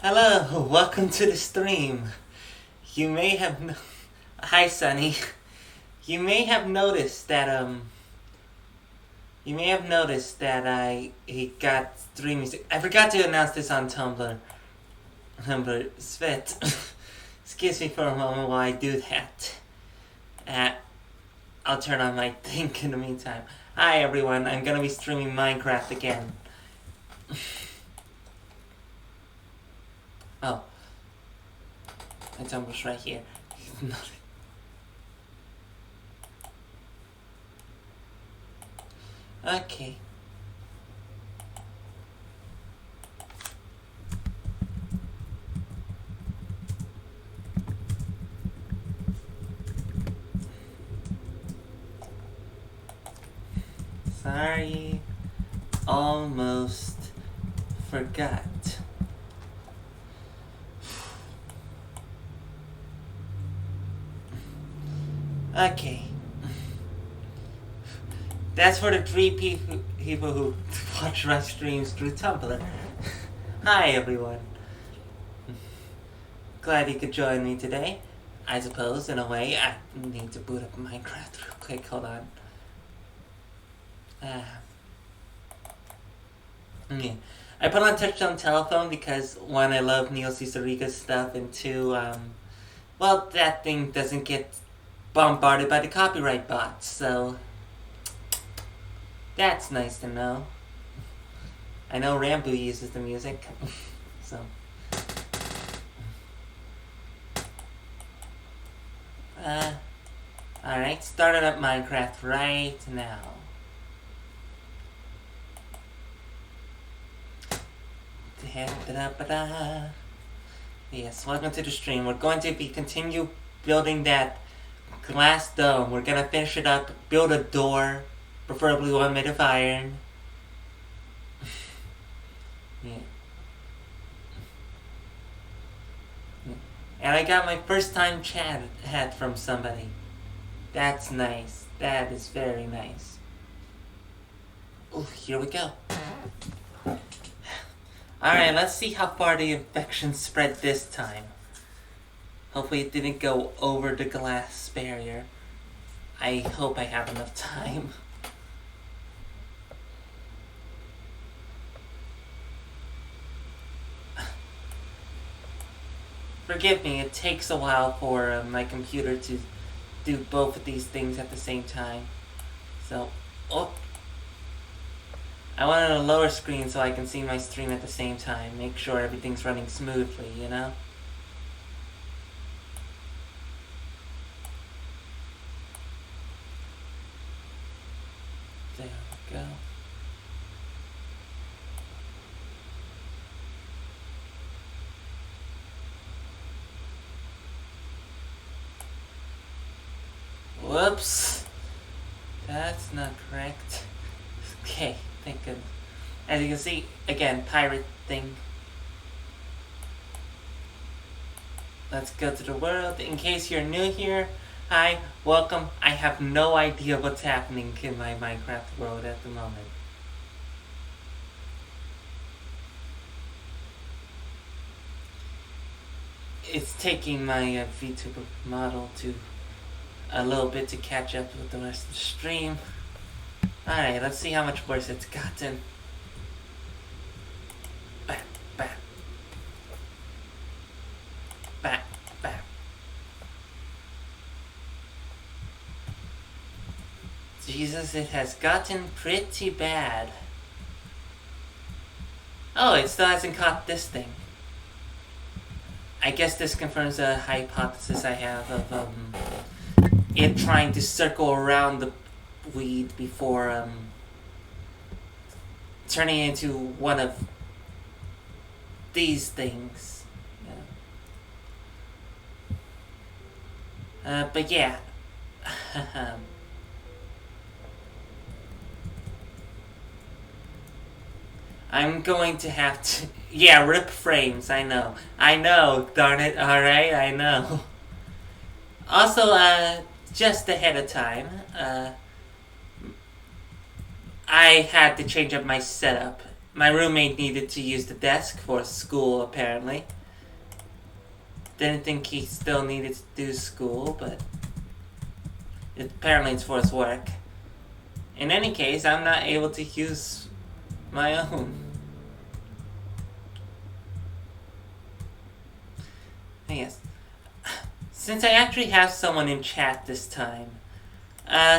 Hello, welcome to the stream. You may have Hi Sunny. You may have noticed that I got stream music. I forgot to announce this on Tumblr. Svet. Excuse me for a moment while I do that. I'll turn on my thing in the meantime. Hi everyone, I'm gonna be streaming Minecraft again. Oh. My Tumblr's right here. Okay. Sorry. Almost forgot. Okay. That's for the 3 people who watch my streams through Tumblr. Hi everyone. Glad you could join me today. I suppose, in a way. I need to boot up Minecraft real quick. Hold on. Yeah. I put on touchtone telephone because, one, I love Neil Cesariga's stuff, and two, well, that thing doesn't get bombarded by the copyright bots, so that's nice to know. I know Rambo uses the music, so. Alright, starting up Minecraft right now. Yes, welcome to the stream. We're going to continue building that glass dome. We're gonna finish it up, build a door, preferably one made of iron. Yeah. And I got my first time chat hat from somebody. That's nice. That is very nice. Oh, here we go. Alright, let's see how far the infection spread this time. Hopefully it didn't go over the glass barrier. I hope I have enough time. Forgive me, it takes a while for my computer to do both of these things at the same time. So, I wanted a lower screen so I can see my stream at the same time. Make sure everything's running smoothly, you know? There we go. Whoops. That's not correct. Okay. Thank goodness. As you can see, again, pirate thing. Let's go to the world. In case you're new here, hi, welcome. I have no idea what's happening in my Minecraft world at the moment. It's taking my VTuber model to a little bit to catch up with the rest of the stream. Alright, let's see how much worse it's gotten. Bam, bam. Bam, bam. Jesus, it has gotten pretty bad. Oh, it still hasn't caught this thing. I guess this confirms a hypothesis I have of it trying to circle around the weed before turning into one of these things. But yeah. I'm going to have to... Yeah, rip frames, I know. I know, darn it, alright, I know. Also, just ahead of time, I had to change up my setup. My roommate needed to use the desk for school, apparently. didn't think he still needed to do school, but apparently it's for his work. In any case, I'm not able to use my own. Yes. Since I actually have someone in chat this time,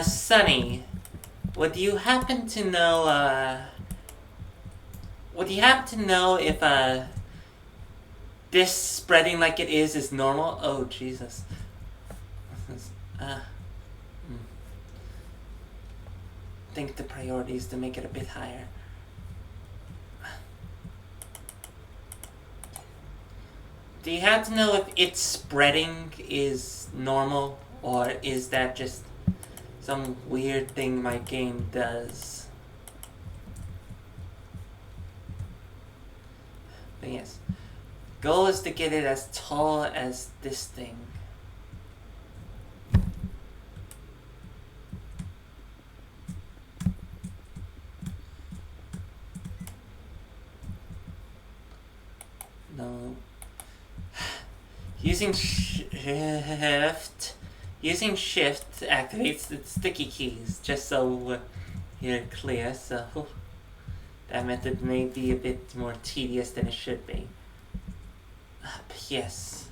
Sunny, would you happen to know, if, this spreading like it is normal? Oh, Jesus. I think the priority is to make it a bit higher. Do you have to know if its spreading is normal, or is that just some weird thing my game does? But yes. Goal is to get it as tall as this thing. No. Using shift activates the sticky keys, just so you're clear, so that method may be a bit more tedious than it should be. But yes.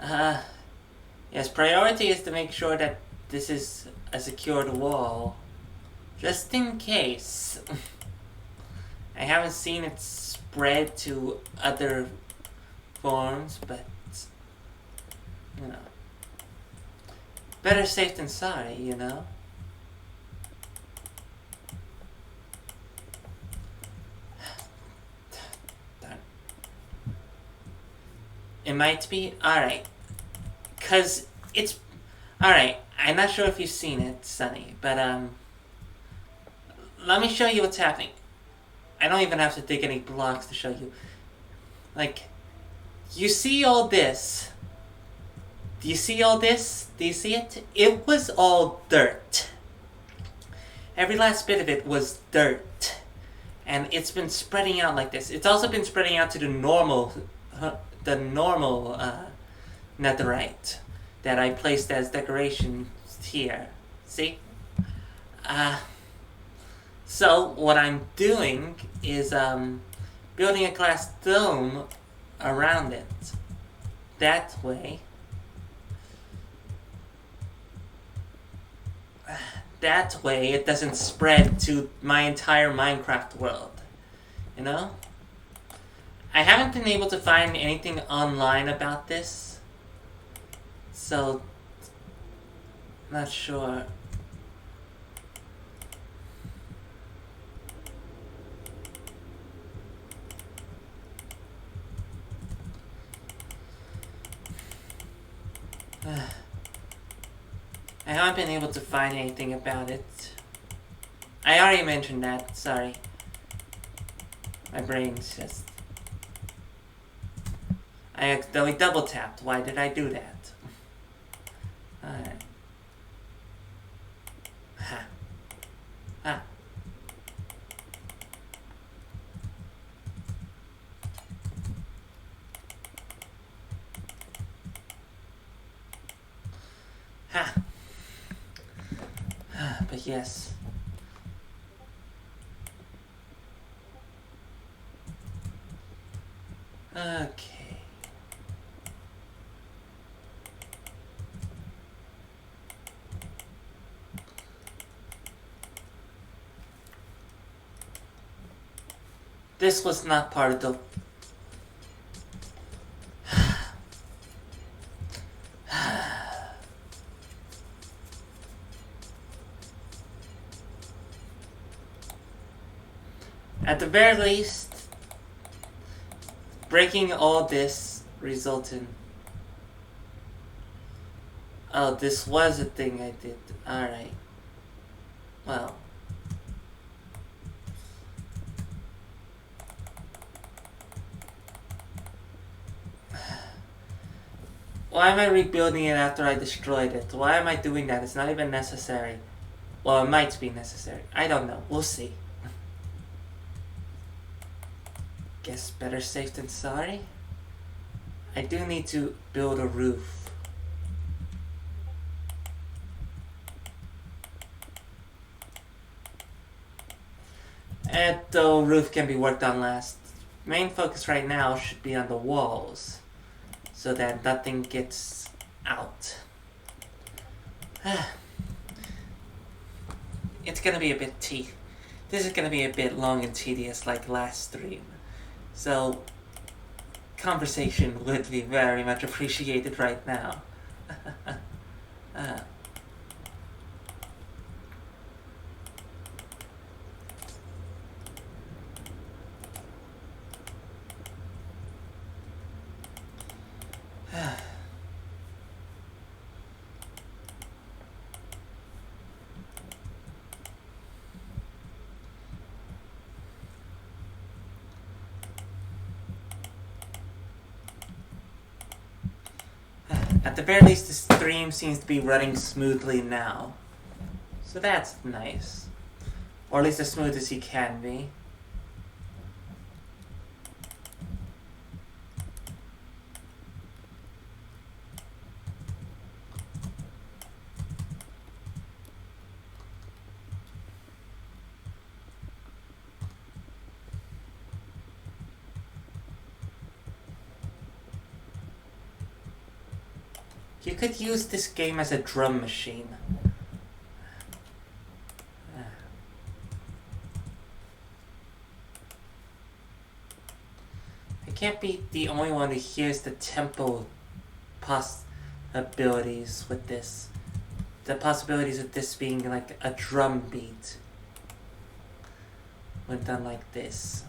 Yes, priority is to make sure that this is a secured wall, just in case. I haven't seen it spread to other forms, but, you know, better safe than sorry, you know? It might be? Alright. Cause it's... Alright, I'm not sure if you've seen it, Sunny, but, let me show you what's happening. I don't even have to dig any blocks to show you. Like, you see all this? Do you see all this? Do you see it? It was all dirt. Every last bit of it was dirt. And it's been spreading out like this. It's also been spreading out to the normal netherite that I placed as decoration here. See? So what I'm doing is building a glass dome around it. That way it doesn't spread to my entire Minecraft world. You know? I haven't been able to find anything online about this, so not sure. I haven't been able to find anything about it. I already mentioned that, sorry. My brain's just... I accidentally double tapped. Why did I do that? Alright. Ha. Ha. Ha. But yes. Okay. This was not part of the... At the very least, breaking all this resulted... Oh, this was a thing I did. Alright. Well... Why am I rebuilding it after I destroyed it? Why am I doing that? It's not even necessary. Well, it might be necessary. I don't know. We'll see. Guess better safe than sorry? I do need to build a roof. And the roof can be worked on last. Main focus right now should be on the walls, so that nothing gets out. It's gonna be a bit this is gonna be a bit long and tedious like last stream. So conversation would be very much appreciated right now. At the very least, the stream seems to be running smoothly now. So that's nice. Or at least as smooth as he can be. You could use this game as a drum machine. I can't be the only one who hears the tempo possibilities with this. The possibilities of this being like a drum beat when done like this.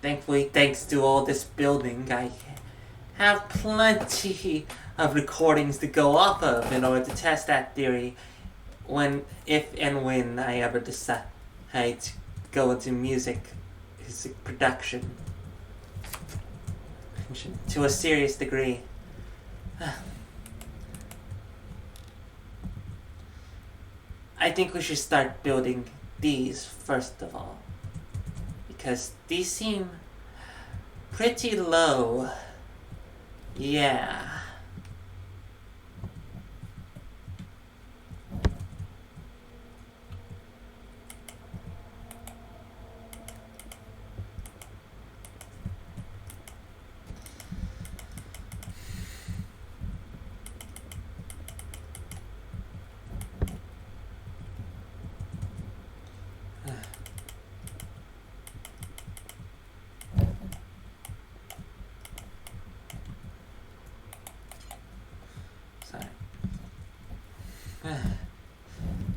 Thankfully, thanks to all this building, I have plenty of recordings to go off of in order to test that theory if and when I ever decide to go into music production to a serious degree. I think we should start building these first of all, because these seem pretty low. Yeah.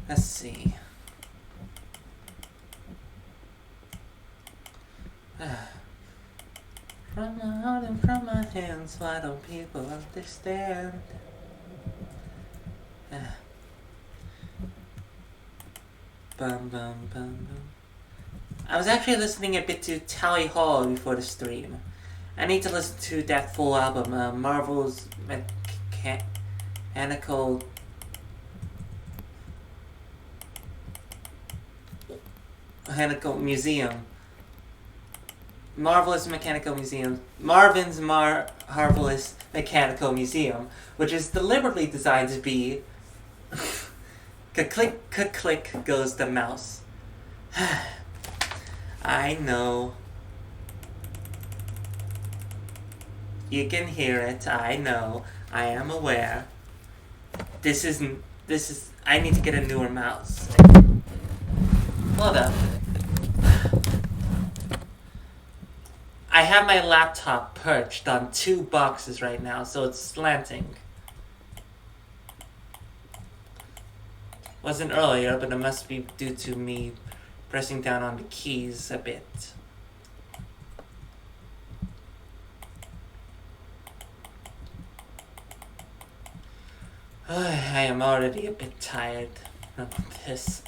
Let's see. From my heart and from my hands, why don't people understand? Bum bum bum bum. I was actually listening a bit to Tally Hall before the stream. I need to listen to that full album, Marvel's Mechanical Museum. Marvelous Mechanical Museum. Marvin's Marvelous Mechanical Museum, which is deliberately designed to be ka-click, ka-click goes the mouse. I know. You can hear it, I know. I am aware. This is, I need to get a newer mouse. Hold up. I have my laptop perched on 2 boxes right now, so it's slanting. Wasn't earlier, but it must be due to me pressing down on the keys a bit. I am already a bit tired of this.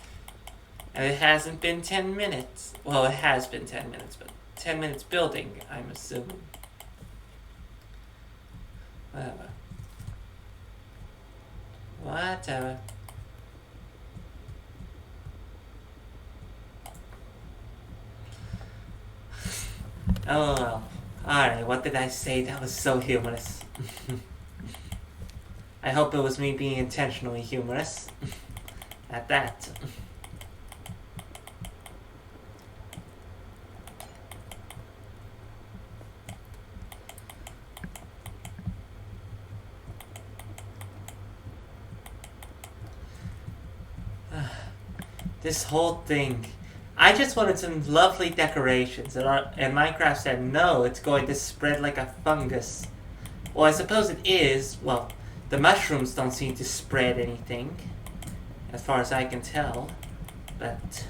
And it hasn't been 10 minutes. Well, it has been 10 minutes, but 10 minutes building, I'm assuming. Whatever. Whatever. Oh well. Alright, what did I say that was so humorous? I hope it was me being intentionally humorous. At that. This whole thing. I just wanted some lovely decorations, and Minecraft said no, it's going to spread like a fungus. Well, I suppose it is. Well, the mushrooms don't seem to spread anything, as far as I can tell. But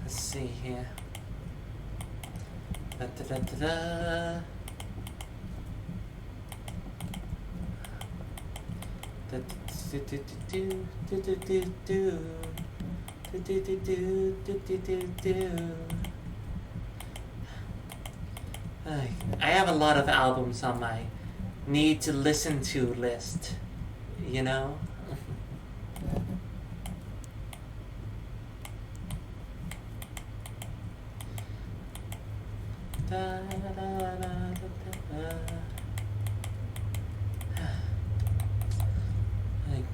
let's see here. Da, da, da, da, da. Da, do, do, do, do, do, do, do. Do, do, do, do, do, do, do. I have a lot of albums on my need to listen to list, you know? Da, da, da, da, da. Like,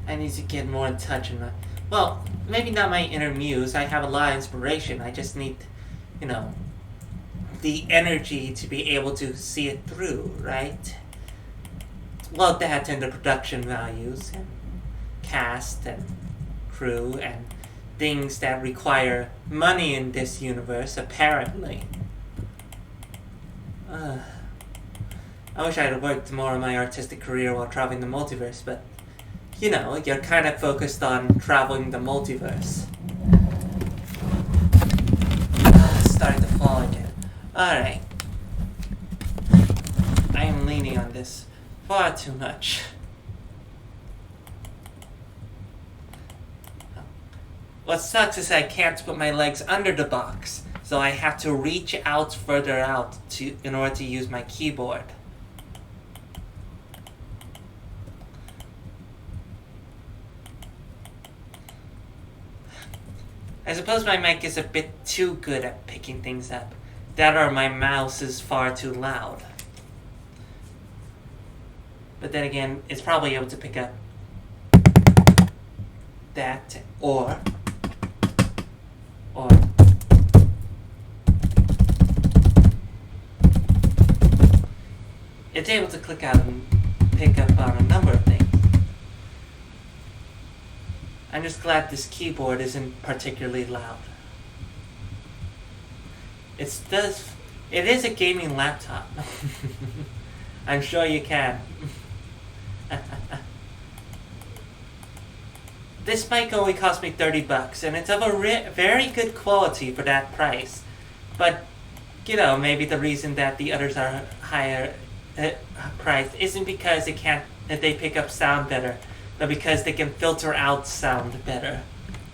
I need to get more in touch in my, well, maybe not my inner muse. I have a lot of inspiration. I just need, you know, the energy to be able to see it through, right? Well, that and the production values and cast and crew and things that require money in this universe, apparently. I wish I had worked more on my artistic career while traveling the multiverse, but you know, you're kind of focused on traveling the multiverse. Starting to fall again. Alright. I am leaning on this far too much. What sucks is I can't put my legs under the box, so I have to reach out further out in order to use my keyboard. I suppose my mic is a bit too good at picking things up. That or my mouse is far too loud. But then again, it's probably able to pick up that or it's able to click out and pick up on a number of things. I'm just glad this keyboard isn't particularly loud. It is a gaming laptop. I'm sure you can. This mic only cost me $30, and it's of a very good quality for that price. But, you know, maybe the reason that the others are higher priced isn't because they pick up sound better, but because they can filter out sound better.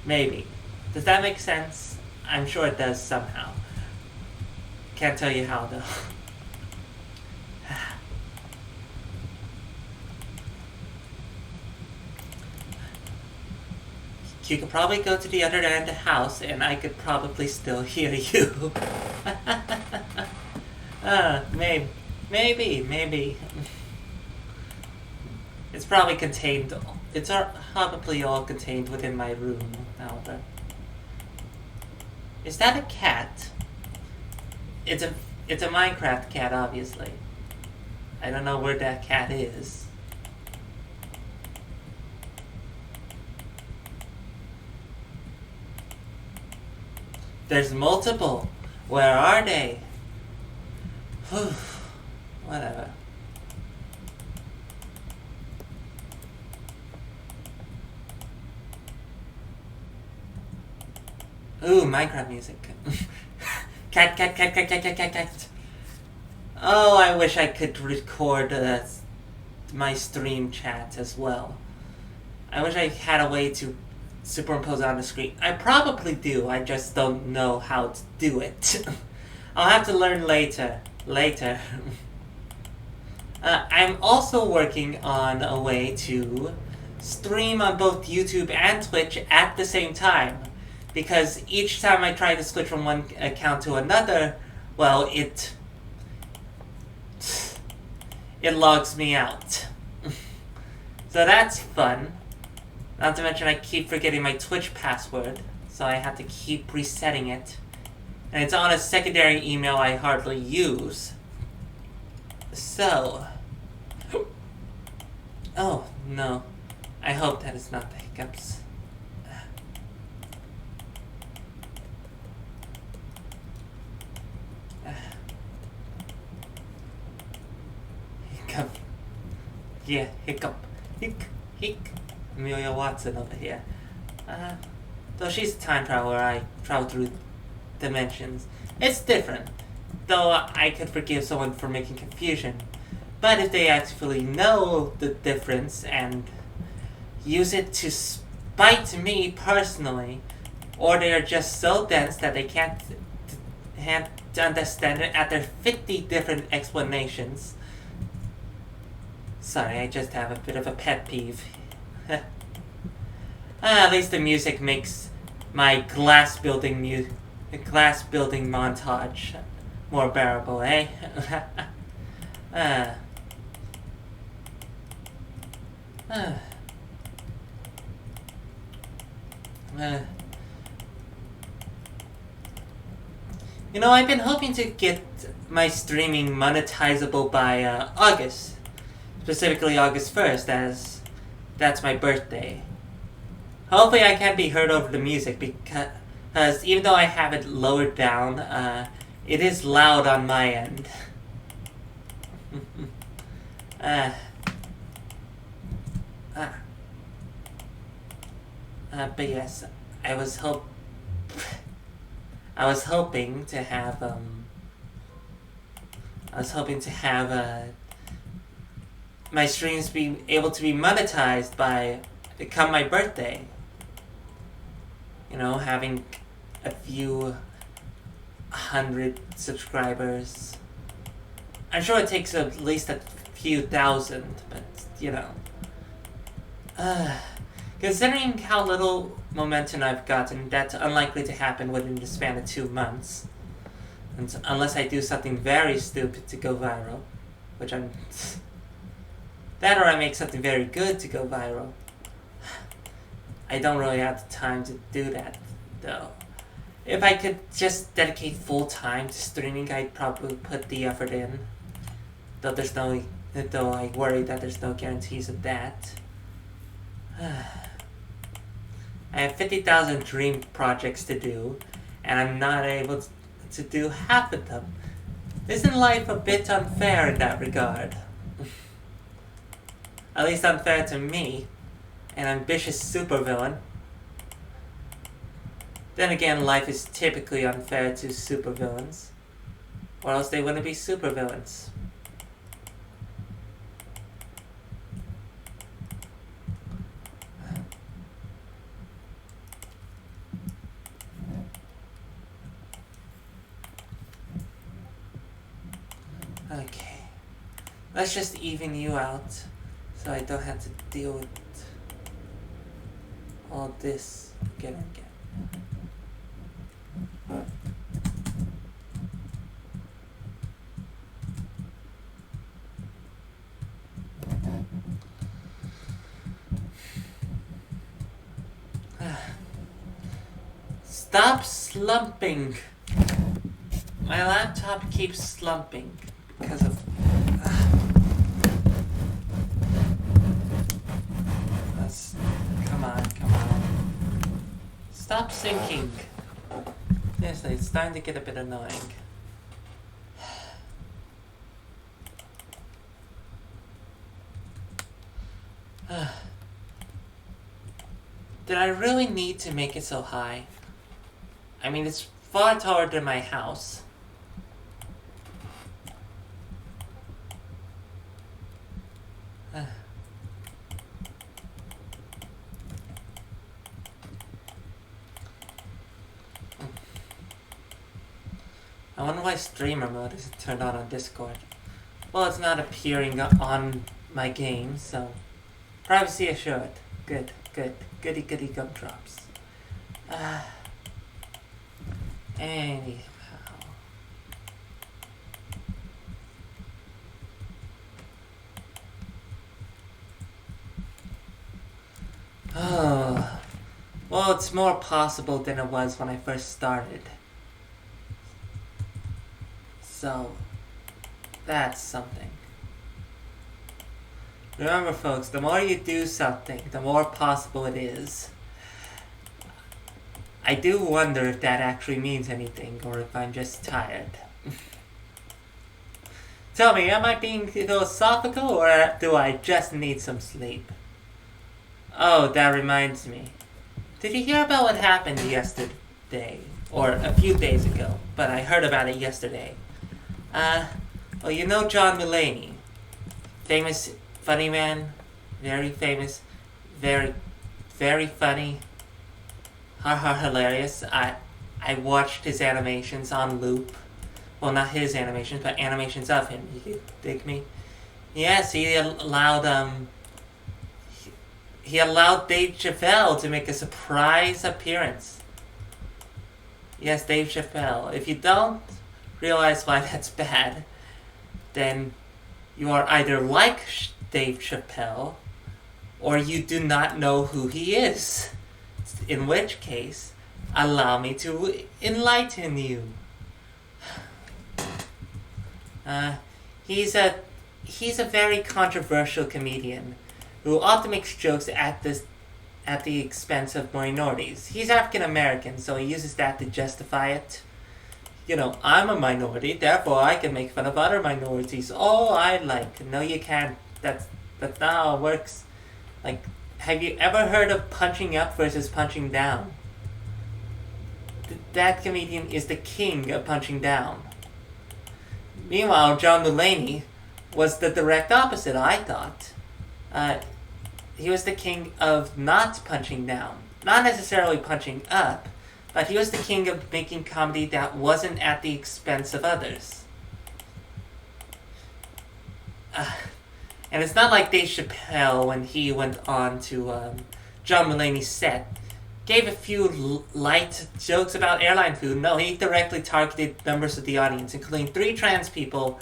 Maybe. Does that make sense? I'm sure it does somehow. Can't tell you how, though. You could probably go to the other end of the house, and I could probably still hear you. Maybe. It's probably contained. It's probably all contained within my room, however. Is that a cat? It's a it's a Minecraft cat, obviously. I don't know where that cat is. There's multiple. Where are they? Whew. Whatever. Ooh, Minecraft music. Cat, cat, cat, cat, cat, cat, cat, cat. Oh, I wish I could record my stream chat as well. I wish I had a way to superimpose on the screen. I probably do, I just don't know how to do it. I'll have to learn later. I'm also working on a way to stream on both YouTube and Twitch at the same time. Because each time I try to switch from one account to another, well, it logs me out. So that's fun. Not to mention I keep forgetting my Twitch password, so I have to keep resetting it. And it's on a secondary email I hardly use. So... Oh, no. I hope that is not the hiccups. Hiccup. Yeah, hiccup. Hick. Amelia Watson over here. Though she's a time traveler, I travel through dimensions. It's different. Though I could forgive someone for making confusion. But if they actually know the difference and use it to spite me personally, or they are just so dense that they can't understand it at their 50 different explanations. Sorry, I just have a bit of a pet peeve. At least the music makes my glass building montage more bearable, eh? You know, I've been hoping to get my streaming monetizable by August. Specifically August 1st, as that's my birthday. Hopefully I can be heard over the music, because even though I have it lowered down, it is loud on my end. But yes, I was hoping to have my streams be able to be monetized by come my birthday. You know, having a few hundred subscribers. I'm sure it takes at least a few thousand, but you know. Considering how little momentum I've gotten, that's unlikely to happen within the span of 2 months. And unless I do something very stupid to go viral, which I'm... That or I make something very good to go viral. I don't really have the time to do that, though. If I could just dedicate full time to streaming, I'd probably put the effort in. Though I worry that there's no guarantees of that. I have 50,000 dream projects to do, and I'm not able to do half of them. Isn't life a bit unfair in that regard? At least unfair to me, an ambitious supervillain. Then again, life is typically unfair to supervillains, or else they wouldn't be supervillains. Okay, let's just even you out, so I don't have to deal with all this again and again. Stop slumping. My laptop keeps slumping because of... Come on. Stop sinking. Seriously, it's starting to get a bit annoying. Did I really need to make it so high? I mean, it's far taller than my house. I wonder why streamer mode isn't turned on Discord. Well, it's not appearing on my game, so... Privacy assured. Good. Goody gumdrops. Anyhow. Oh. Well, it's more possible than it was when I first started. So, that's something. Remember, folks, the more you do something, the more possible it is. I do wonder if that actually means anything, or if I'm just tired. Tell me, am I being philosophical, or do I just need some sleep? Oh, that reminds me. Did you hear about what happened yesterday? Or a few days ago, but I heard about it yesterday. Well, you know John Mulaney. Famous, funny man. Very famous. Very, very funny. Hilarious. I watched his animations on loop. Well, not his animations, but animations of him. You dig me? Yes, he allowed, he allowed Dave Chappelle to make a surprise appearance. Yes, Dave Chappelle. If you don't realize why that's bad, then you are either like Dave Chappelle, or you do not know who he is. In which case, allow me to enlighten you. He's a very controversial comedian who often makes jokes at the expense of minorities. He's African American, so he uses that to justify it. You know, I'm a minority, therefore I can make fun of other minorities. Oh, I like. No, you can't. That's not how it works. Like, have you ever heard of punching up versus punching down? That comedian is the king of punching down. Meanwhile, John Mulaney was the direct opposite, I thought. He was the king of not punching down. Not necessarily punching up, but he was the king of making comedy that wasn't at the expense of others. And it's not like Dave Chappelle, when he went on to John Mulaney's set, gave a few light jokes about airline food. No, he directly targeted members of the audience, including 3 trans people,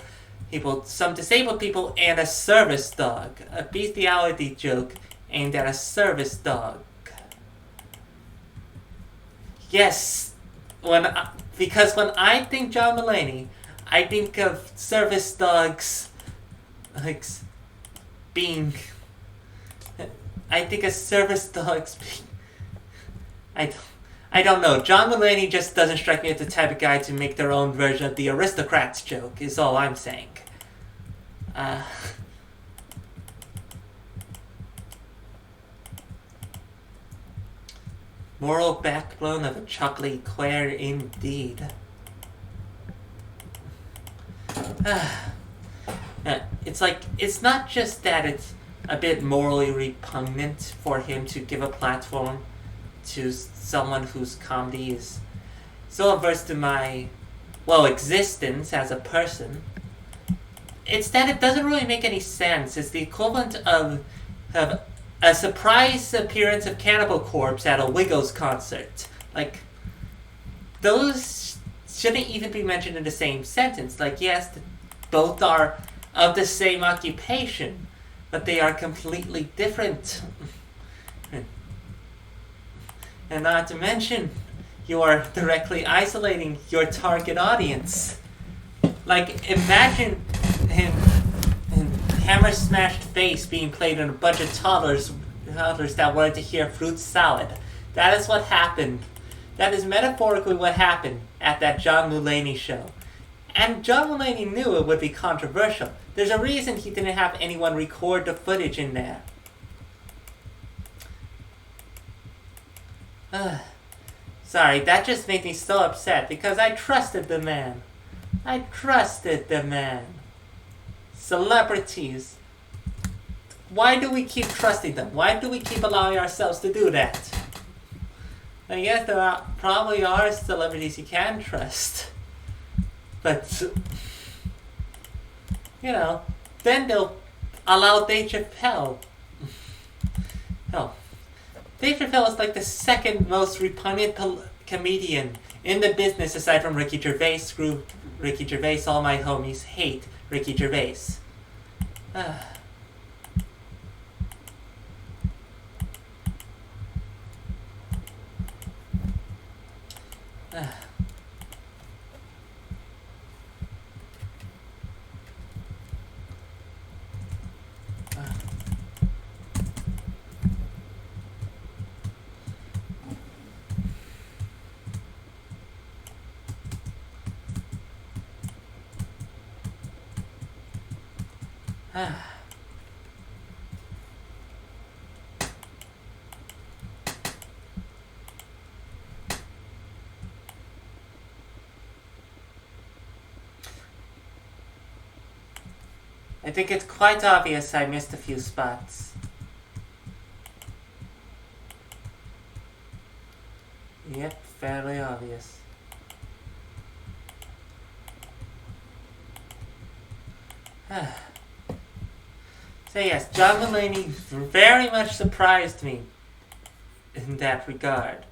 some disabled people, and a service dog. A bestiality joke aimed at a service dog. Yes, because when I think John Mulaney, I think of service dogs, like, being... I think of service dogs being... I don't know. John Mulaney just doesn't strike me as the type of guy to make their own version of the aristocrats joke, is all I'm saying. Moral backbone of a chocolate eclair indeed. It's like, it's not just that it's a bit morally repugnant for him to give a platform to someone whose comedy is so averse to my, existence as a person. It's that it doesn't really make any sense. It's the equivalent of a surprise appearance of Cannibal Corpse at a Wiggles concert. Like, those shouldn't even be mentioned in the same sentence. Like, yes, both are of the same occupation, but they are completely different. And not to mention, you are directly isolating your target audience. Like, imagine him hammer smashed face being played on a bunch of toddlers that wanted to hear fruit salad. That is what happened. That is metaphorically what happened at that John Mulaney show. And John Mulaney knew it would be controversial. There's a reason he didn't have anyone record the footage in there. Sorry, that just made me so upset because I trusted the man. Celebrities. Why do we keep trusting them? Why do we keep allowing ourselves to do that? I guess there probably are celebrities you can trust. But, then they'll allow Dave Chappelle. Hell, Dave Chappelle is like the second most repugnant comedian in the business aside from Ricky Gervais. Screw Ricky Gervais, all my homies hate Ricky Gervais. I think it's quite obvious I missed a few spots. Yep, fairly obvious. So yes, John Mulaney very much surprised me in that regard.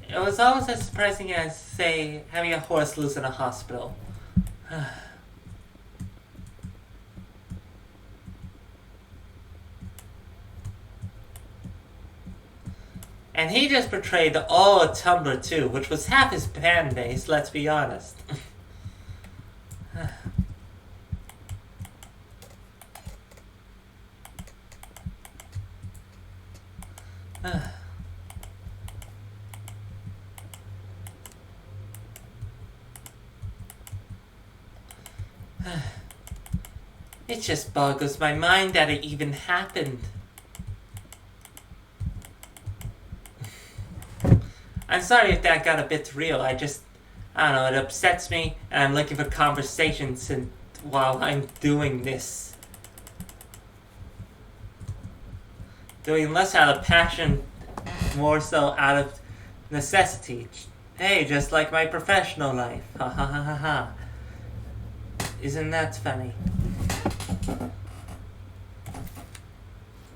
It was almost as surprising as, say, having a horse loose in a hospital. And he just portrayed all of Tumblr too, which was half his fan base, let's be honest. It just boggles my mind that it even happened. I'm sorry if that got a bit real. I don't know, it upsets me, and I'm looking for conversations while I'm doing this. Doing less out of passion, more so out of necessity. Hey, just like my professional life. Ha ha ha ha ha. Isn't that funny?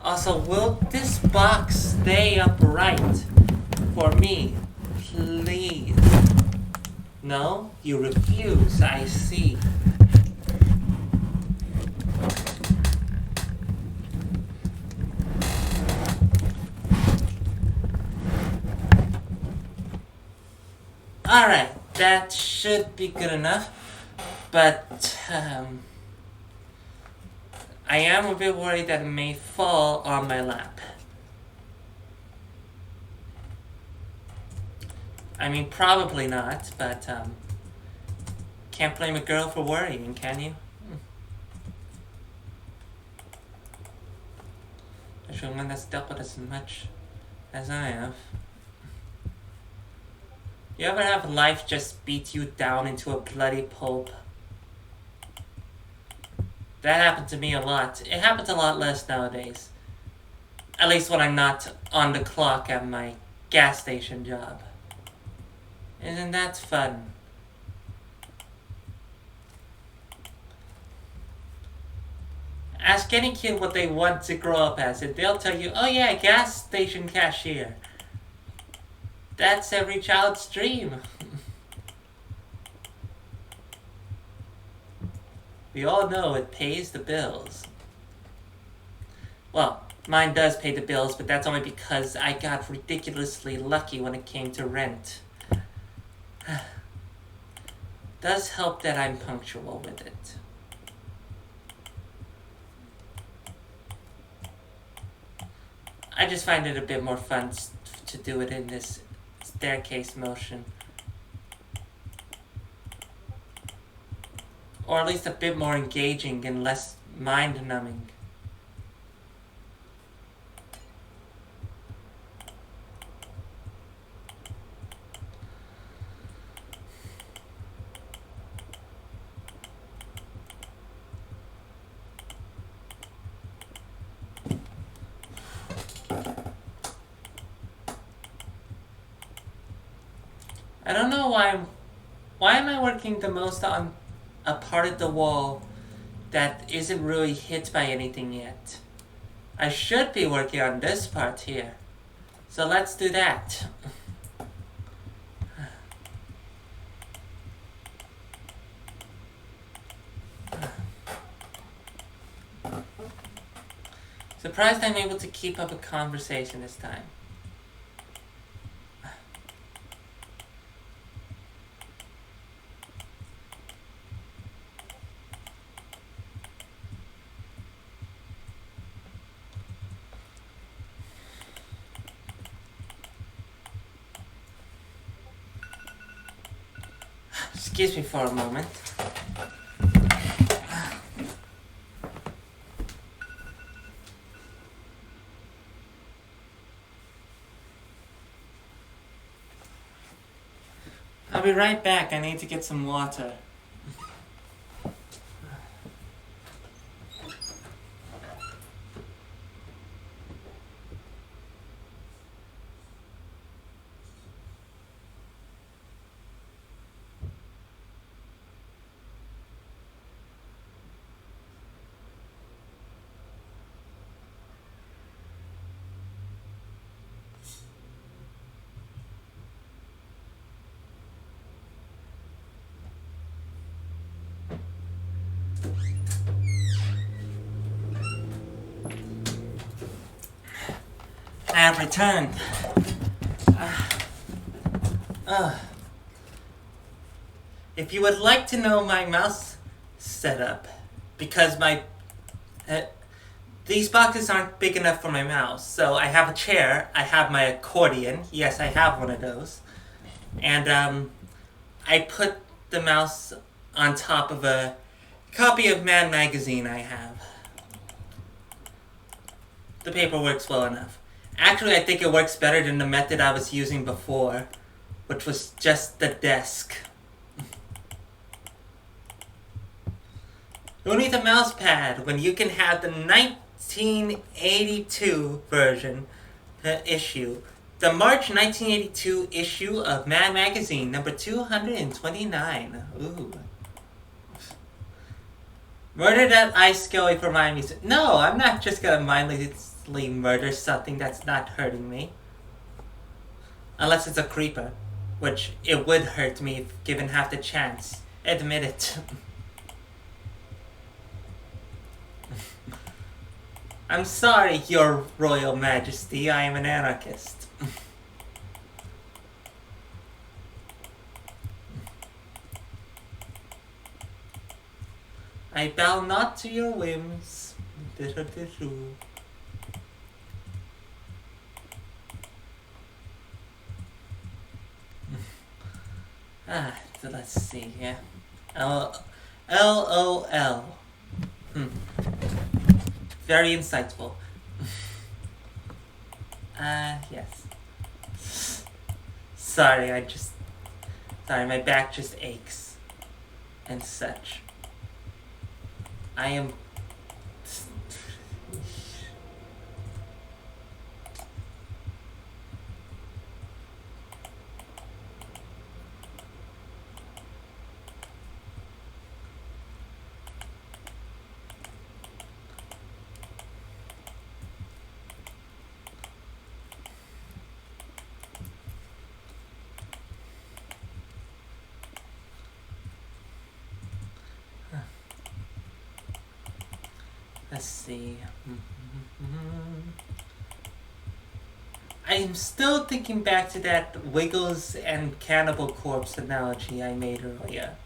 Also, will this box stay upright for me? Please. No? You refuse, I see. Alright, that should be good enough. But, I am a bit worried that it may fall on my lap. I mean, probably not, but, can't blame a girl for worrying, can you? Especially one that's dealt with as much as I have. You ever have life just beat you down into a bloody pulp? That happened to me a lot. It happens a lot less nowadays. At least when I'm not on the clock at my gas station job. Isn't that fun? Ask any kid what they want to grow up as, and they'll tell you, oh yeah, gas station cashier. That's every child's dream. We all know it pays the bills. Well, Mine does pay the bills, but that's only because I got ridiculously lucky when it came to rent. Does help that I'm punctual with it. I just find it a bit more fun to do it in this staircase motion. Or at least a bit more engaging and less mind-numbing. I don't know why am I working the most on a part of the wall that isn't really hit by anything yet? I should be working on this part here. So let's do that. Surprised I'm able to keep up a conversation this time. Excuse me for a moment. I'll be right back. I need to get some water. I have returned. If you would like to know my mouse setup, because these boxes aren't big enough for my mouse, so I have a chair, I have my accordion, yes, I have one of those, and I put the mouse on top of a copy of Mad Magazine I have. The paper works well enough. Actually, I think it works better than the method I was using before, which was just the desk. Who needs a mouse pad when you can have the 1982 version issue? The March 1982 issue of Mad Magazine, number 229. Ooh. Murder that ice skelly for my music. No, I'm not just gonna mindlessly murder something that's not hurting me. Unless it's a creeper, which it would hurt me if given half the chance. Admit it. I'm sorry, Your Royal Majesty, I am an anarchist. I bow not to your whims. So let's see here. LOL. Very insightful. Yes. Sorry, my back just aches. And such. I am... Let's see. I'm still thinking back to that Wiggles and Cannibal Corpse analogy I made earlier.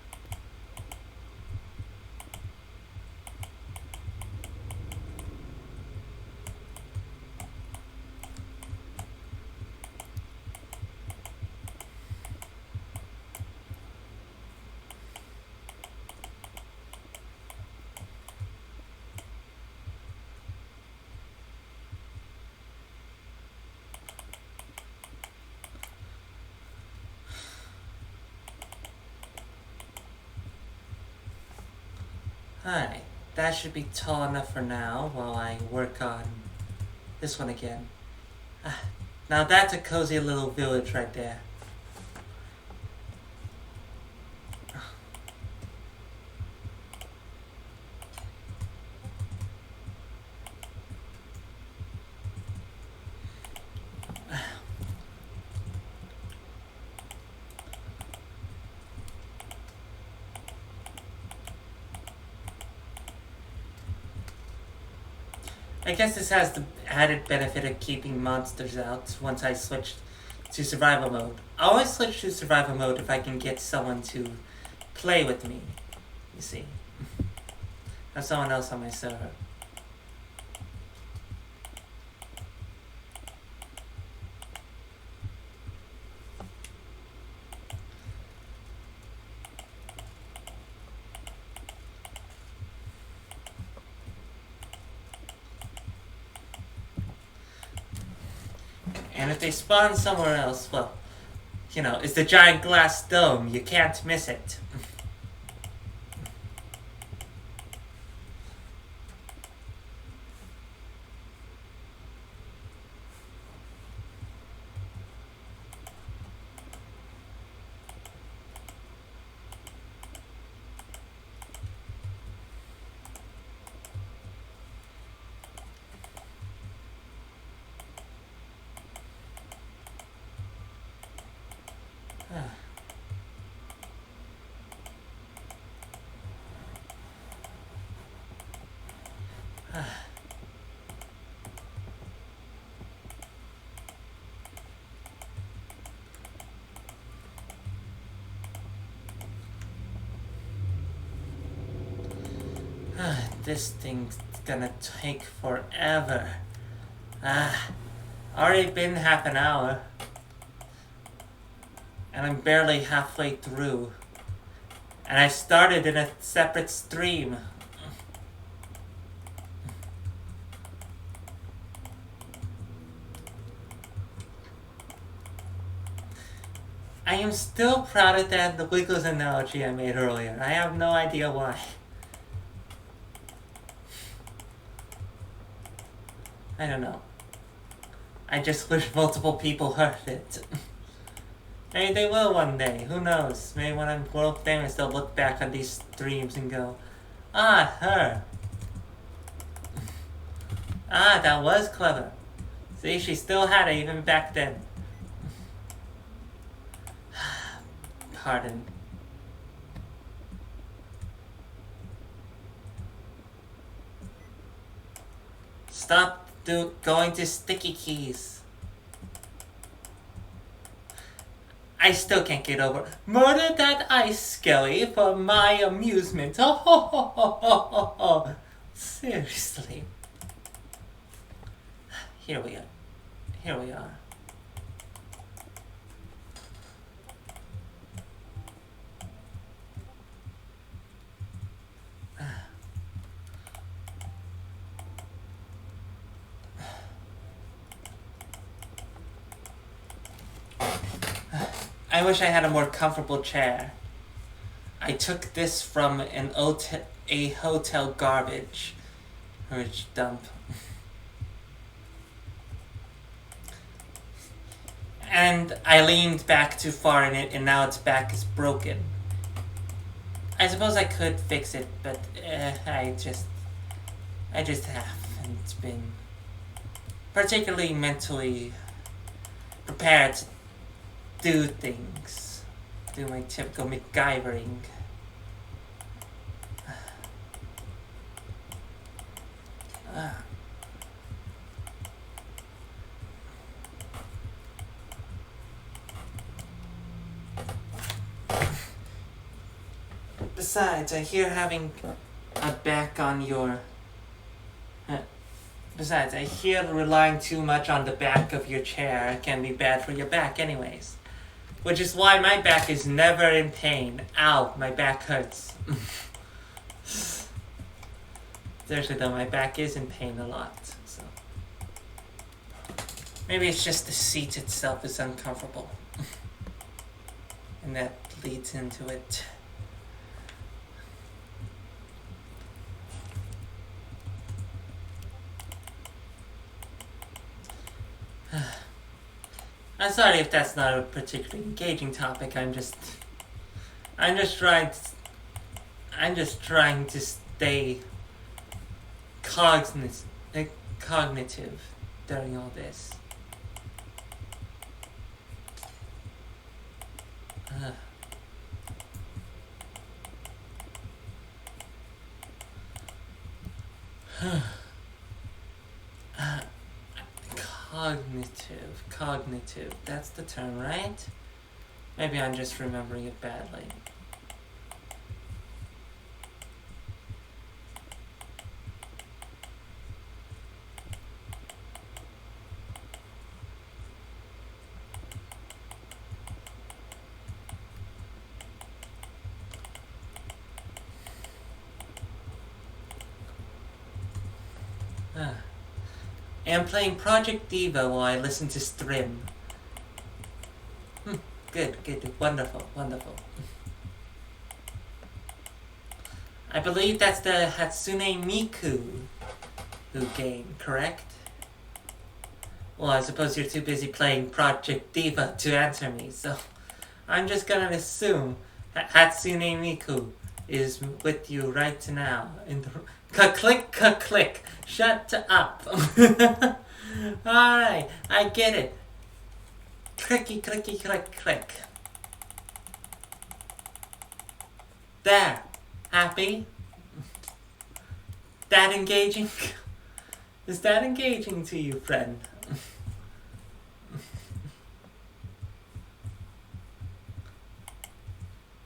Alright, that should be tall enough for now while I work on this one again. Now that's a cozy little village right there. I guess this has the added benefit of keeping monsters out once I switch to survival mode. I always switch to survival mode if I can get someone to play with me, you see. Have someone else on my server. And if they spawn somewhere else, well, you know, it's the giant glass dome. You can't miss it. This thing's gonna take forever. Already been half an hour. And I'm barely halfway through. And I started in a separate stream. I am still proud of that the Wiggles analogy I made earlier. I have no idea why. I don't know. I just wish multiple people heard it. Maybe they will one day. Who knows? Maybe when I'm world famous, they'll look back on these streams and go, "Ah, her. Ah, that was clever. See, she still had it even back then." Pardon. Stop going to sticky keys. I still can't get over murder that ice skelly for my amusement. Oh, ho, ho, ho, ho, ho, ho. Seriously. Here we are. Here we are. I wish I had a more comfortable chair. I took this from a hotel garbage dump. And I leaned back too far in it, and now its back is broken. I suppose I could fix it, but I just haven't been particularly mentally prepared to do things. Do my typical MacGyvering. Uh, Besides, I hear having a back on your... Besides, I hear relying too much on the back of your chair can be bad for your back anyways. Which is why my back is never in pain. Ow, my back hurts. Seriously though, my back is in pain a lot, so... Maybe it's just the seat itself is uncomfortable. And that leads into it. I'm sorry if that's not a particularly engaging topic. I'm just trying to stay cognitive during all this. Cognitive, that's the term, right? Maybe I'm just remembering it badly. I'm playing Project Diva while I listen to Strim. Good, wonderful. I believe that's the Hatsune Miku game, correct? Well, I suppose you're too busy playing Project Diva to answer me, so I'm just gonna assume Hatsune Miku is with you right now. In the click. Shut up. Alright, I get it. Clicky, click. There. Happy? That engaging? Is that engaging to you, friend?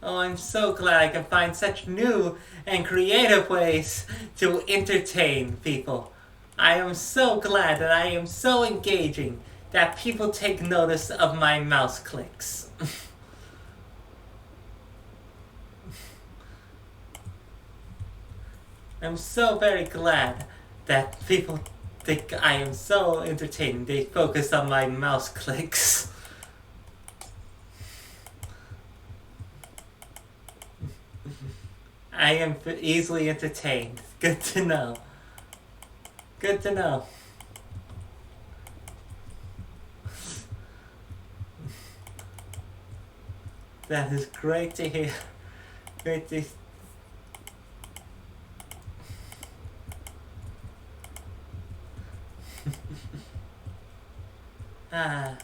Oh, I'm so glad I can find such new and creative ways to entertain people. I am so glad that I am so engaging that people take notice of my mouse clicks. I'm so very glad that people think I am so entertaining. They focus on my mouse clicks. I am easily entertained. Good to know. That is great to hear. Great to... Ah.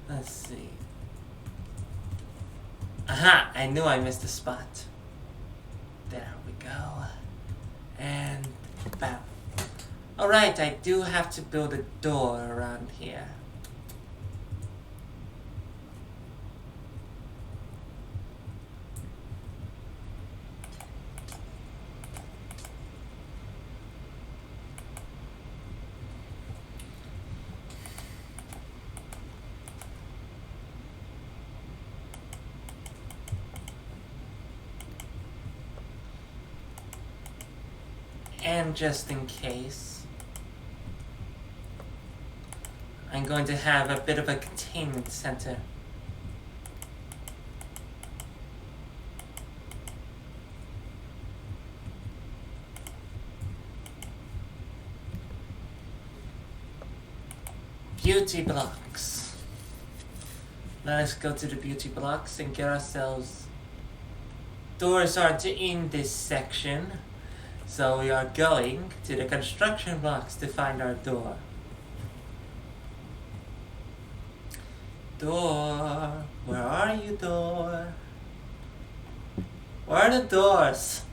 Let's see. Aha! I knew I missed a spot. There we go. And bam. Alright, I do have to build a door around here. And just in case, I'm going to have a bit of a containment center. beauty blocks. Let us go to the beauty blocks and get ourselves... Doors aren't in this section, so we are going to the construction blocks to find our door. Door, where are you, door? Where are the doors?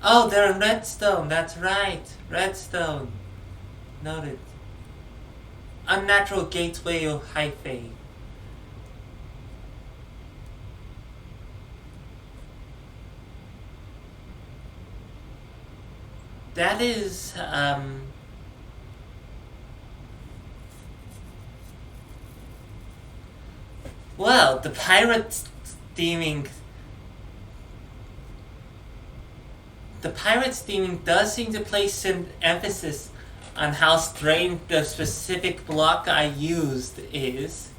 Oh, they're in redstone, that's right, redstone. Noted. Unnatural gateway of hyphae. That is, well, the pirate theming does seem to place an emphasis on how strange the specific block I used is.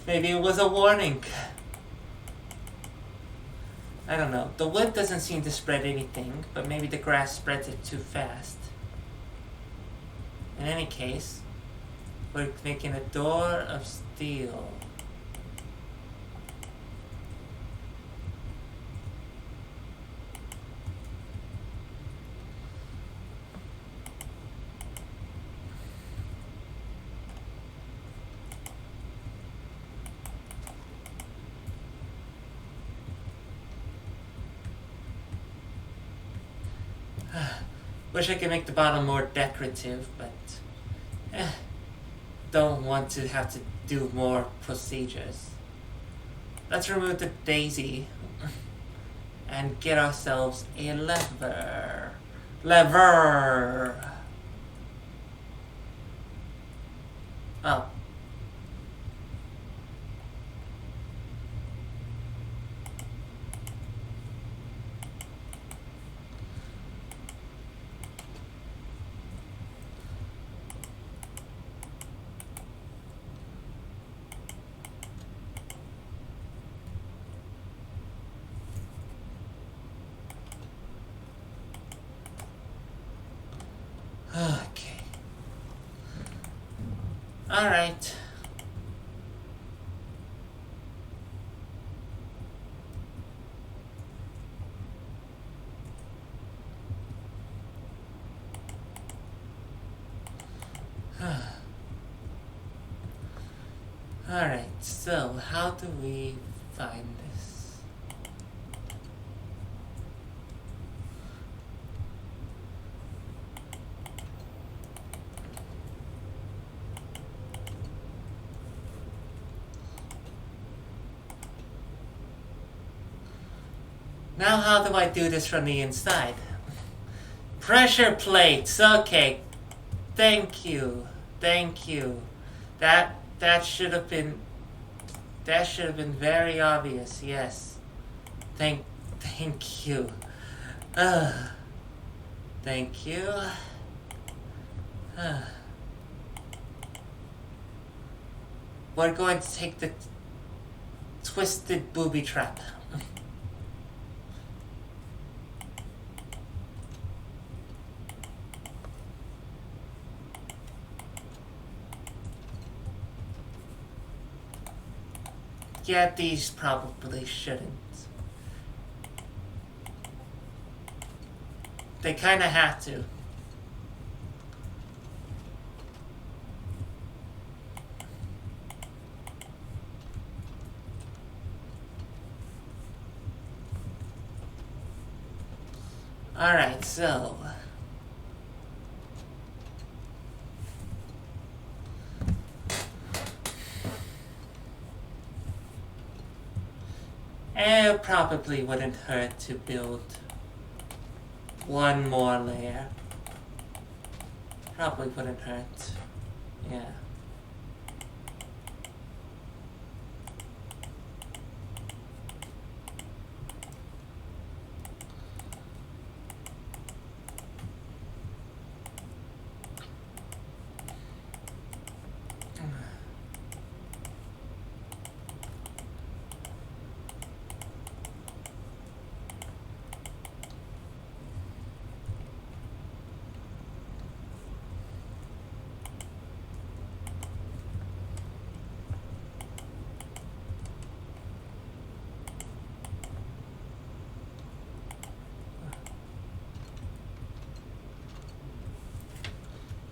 Maybe it was a warning. I don't know. The wood doesn't seem to spread anything, but maybe the grass spreads it too fast. In any case, we're making a door of steel. Wish I could make the bottom more decorative, but don't want to have to do more procedures. Let's remove the daisy and get ourselves a lever. Lever! Oh. Okay. All right. All right. So, how do we find this? Now how do I do this from the inside? Pressure plates, okay. Thank you. Thank you. That should have been very obvious, yes. Thank you. Thank you. We're going to take the twisted booby trap. Yeah, these probably shouldn't. They kinda have to. Alright, so... It probably wouldn't hurt to build one more layer. Probably wouldn't hurt. Yeah.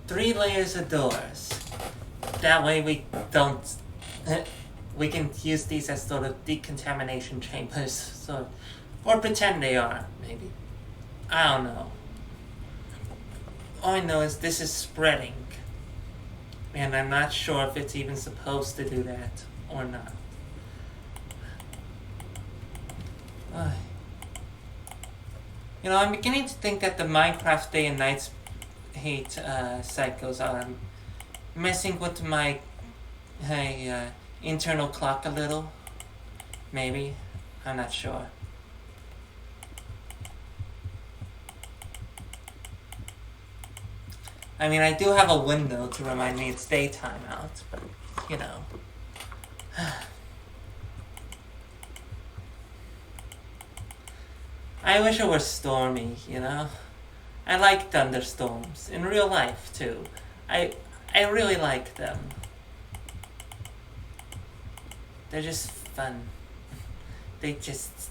3 layers of doors. That way we don't... we can use these as sort of decontamination chambers, so... Or pretend they are, maybe. I don't know. All I know is this is spreading. And I'm not sure if it's even supposed to do that or not. You know, I'm beginning to think that the Minecraft day and night hate cycles are messing with my internal clock a little. Maybe. I'm not sure. I mean, I do have a window to remind me it's daytime out, but, you know. I wish it were stormy, you know? I like thunderstorms. In real life, too. I really like them. They're just fun. They're just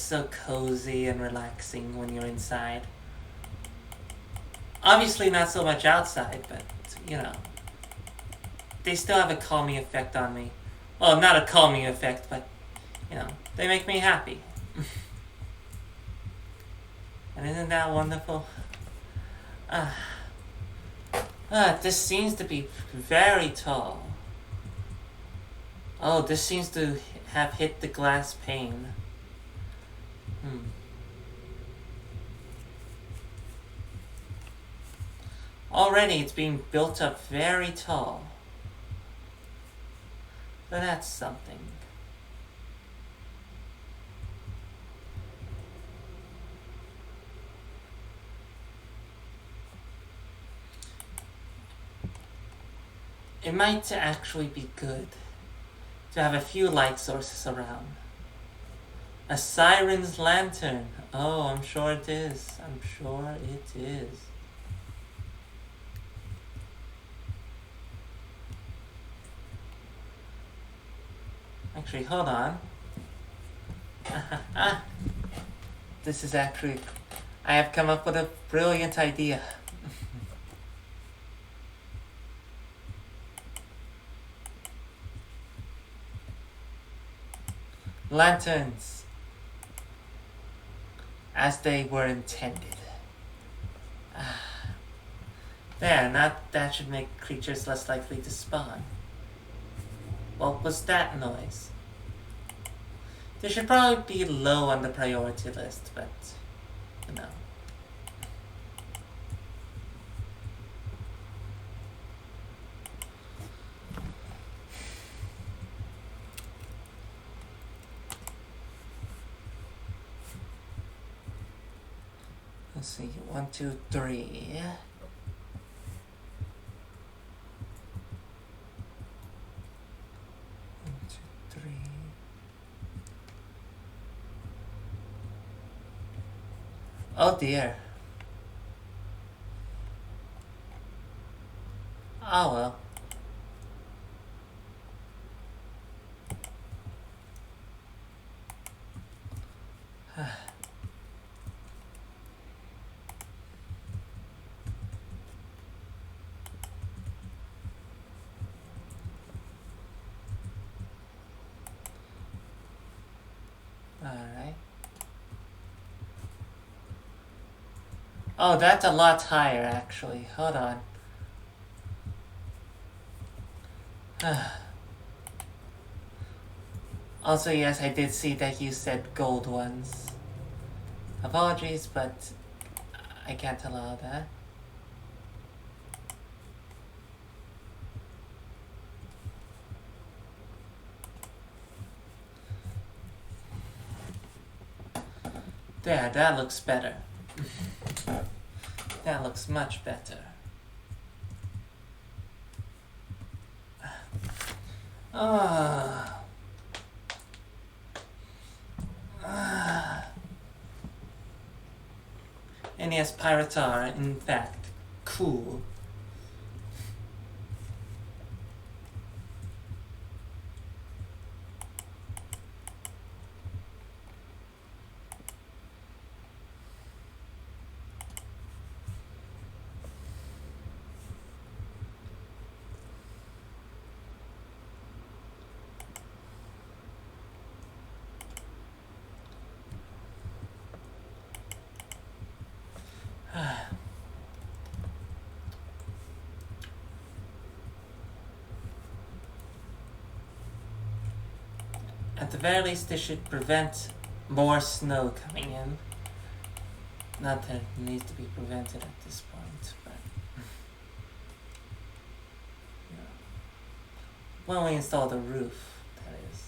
so cozy and relaxing when you're inside. Obviously not so much outside, but, you know. They still have a calming effect on me. Well, not a calming effect, but, you know, they make me happy. And isn't that wonderful? This seems to be very tall. Oh, this seems to have hit the glass pane. Already it's being built up very tall. But that's something. It might actually be good to have a few light sources around. A siren's lantern. Oh, I'm sure it is. I'm sure it is. Actually, hold on. This is actually... I have come up with a brilliant idea. Lanterns. As they were intended. There, that should make creatures less likely to spawn. What was that noise? They should probably be low on the priority list, but, you know. Let's see, 1, 2, 3. 1, 2, 3. Oh dear. Oh well. Alright. Oh, that's a lot higher, actually. Hold on. Also, yes, I did see that you said gold ones. Apologies, but I can't allow that. There, that looks better. That looks much better. And yes, pirates are, in fact, cool. At the very least, this should prevent more snow coming in. Not that it needs to be prevented at this point, but yeah. When we install the roof, that is.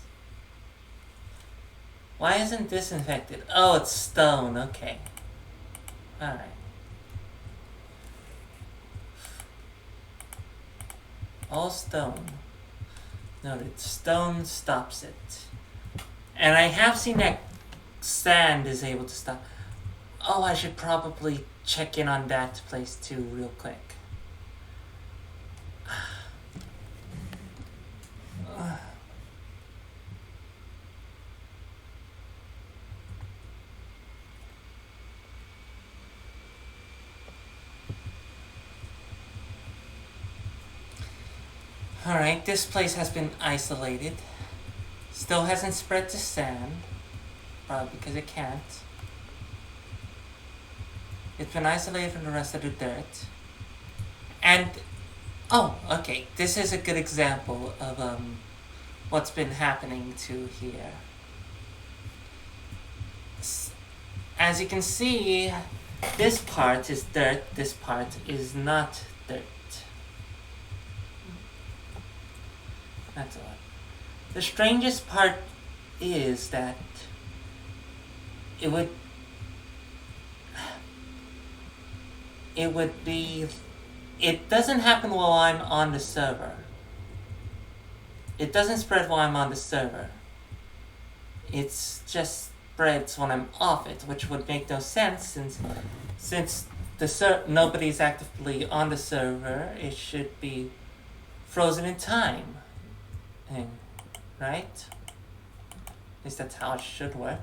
Why isn't this infected? Oh, it's stone. Okay. Alright. All stone. Noted. Stone stops it. And I have seen that sand is able to stop. Oh, I should probably check in on that place too real quick. Alright, this place has been isolated. Still hasn't spread to sand. Probably because it can't. It's been isolated from the rest of the dirt. And, oh, okay, this is a good example of what's been happening to here. As you can see, this part is dirt, this part is not dirt. That's odd. The strangest part is that it would be, it doesn't happen while I'm on the server. It doesn't spread while I'm on the server. It's just spreads when I'm off it, which would make no sense since nobody's actively on the server. It should be frozen in time, right? At least that's how it should work.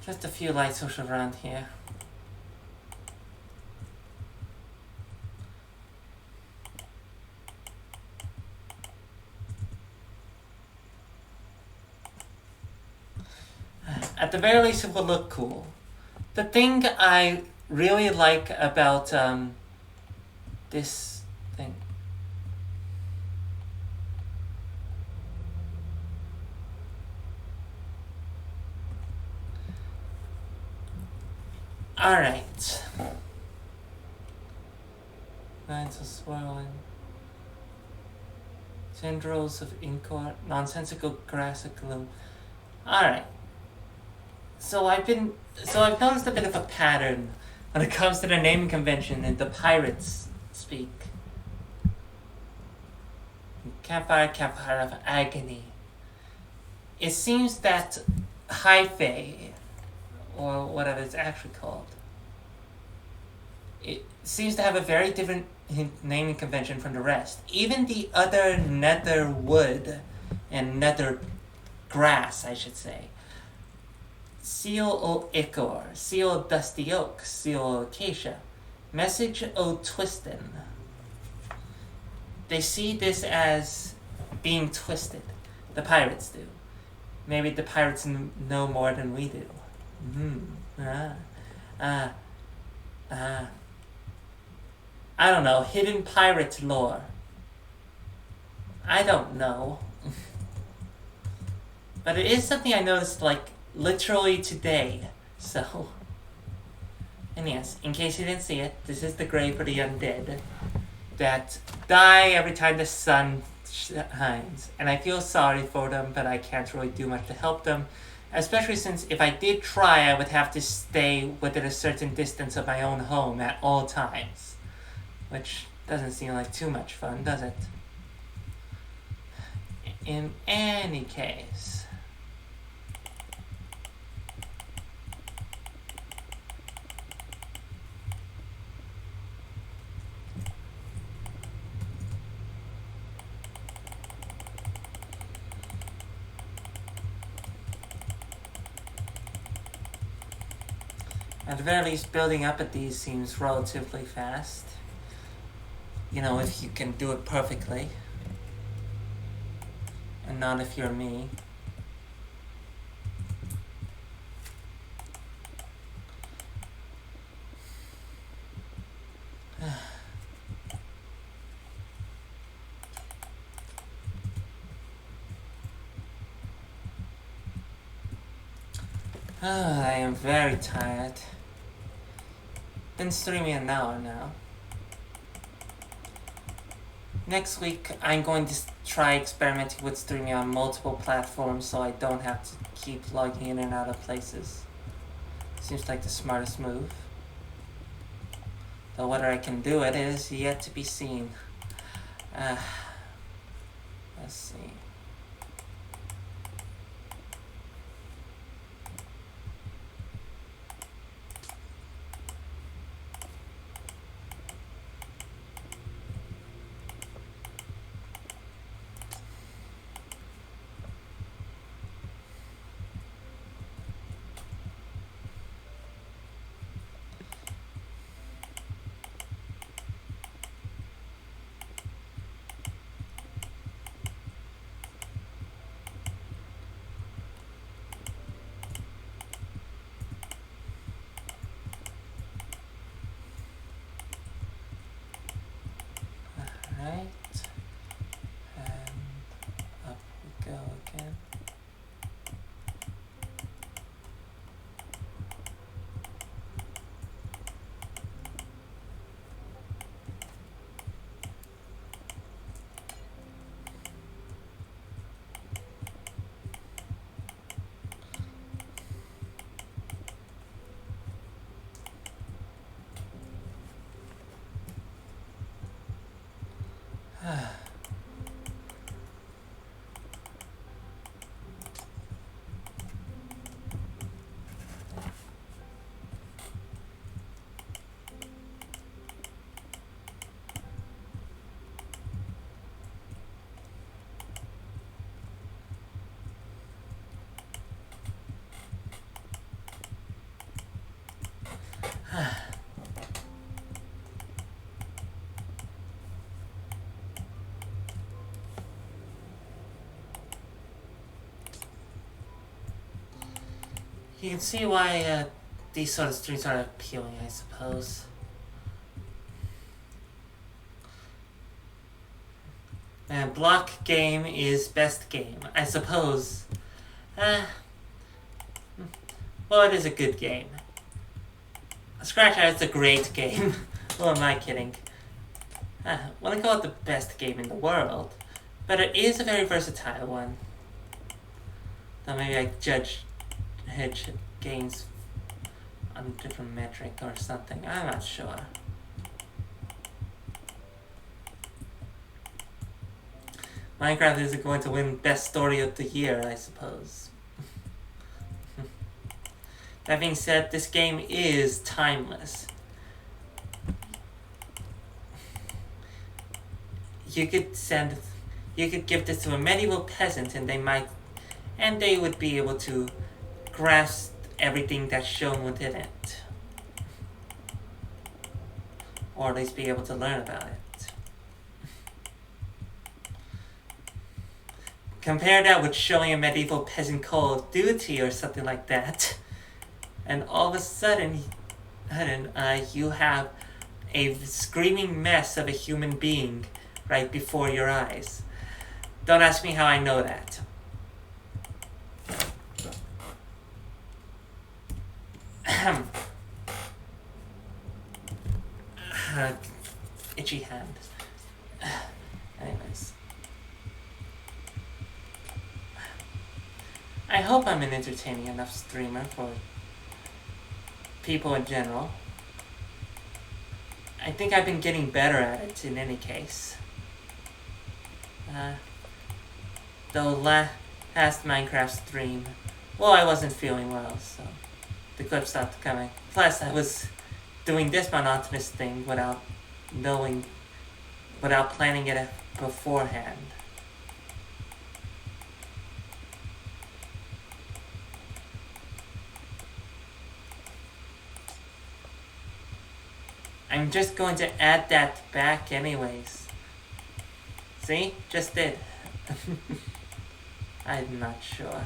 Just a few light switches around here. At the very least, it will look cool. The thing I really like about this thing. Alright. Lines of swirling. Tendrils of incoherent, nonsensical grass gloom. Alright. So I've noticed a bit of a pattern when it comes to the naming convention and the pirates speak. Campfire of agony. It seems that hyphae, or whatever it's actually called, it seems to have a very different naming convention from the rest. Even the other nether wood and nether grass, I should say. Seal o ichor, seal dusty oak, seal acacia, message o twistin. They see this as being twisted. The pirates do. Maybe the pirates know more than we do. I don't know. Hidden pirate lore. I don't know. But it is something I noticed, like, literally today. So, and yes, in case you didn't see it, this is the grave for the undead that die every time the sun shines. And I feel sorry for them, but I can't really do much to help them. Especially since if I did try, I would have to stay within a certain distance of my own home at all times. Which doesn't seem like too much fun, does it? In any case. At the very least, building up at these seems relatively fast. You know, if you can do it perfectly. And not if you're me. I am very tired. Been streaming an hour now. Next week, I'm going to try experimenting with streaming on multiple platforms so I don't have to keep logging in and out of places. Seems like the smartest move. Though whether I can do it is yet to be seen. Let's see. Alright. And up we go again. You can see why these sort of streams are appealing, I suppose. And block game is best game, I suppose. Well, it is a good game. Scratch Out is a great game. Who am I kidding? Wouldn't call it the best game in the world, but it is a very versatile one. Though maybe I judge games on a different metric or something. I'm not sure. Minecraft isn't going to win Best Story of the Year, I suppose. That being said, this game is timeless. You could give this to a medieval peasant and they would be able to grasp everything that's shown within it. Or at least be able to learn about it. Compare that with showing a medieval peasant Call of Duty or something like that. And all of a sudden, you have a screaming mess of a human being right before your eyes. Don't ask me how I know that. Itchy hand. Anyways. I hope I'm an entertaining enough streamer for people in general. I think I've been getting better at it in any case. Though last Minecraft stream, well, I wasn't feeling well, so the clip stopped coming. Plus, I was doing this monotonous thing without planning it beforehand. I'm just going to add that back anyways. See? Just did. I'm not sure.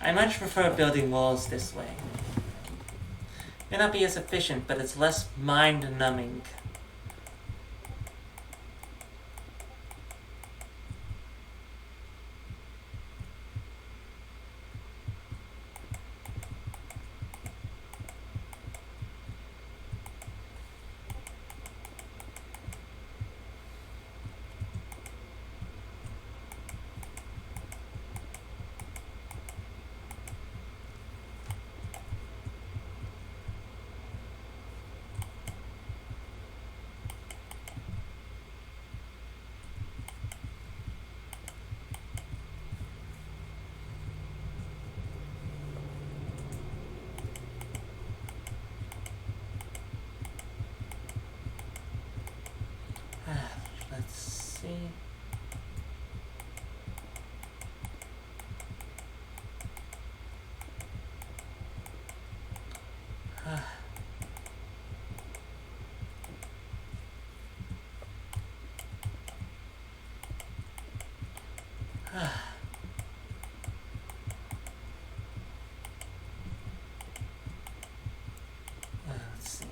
I much prefer building walls this way. May not be as efficient, but it's less mind-numbing. Let's see. Let's see.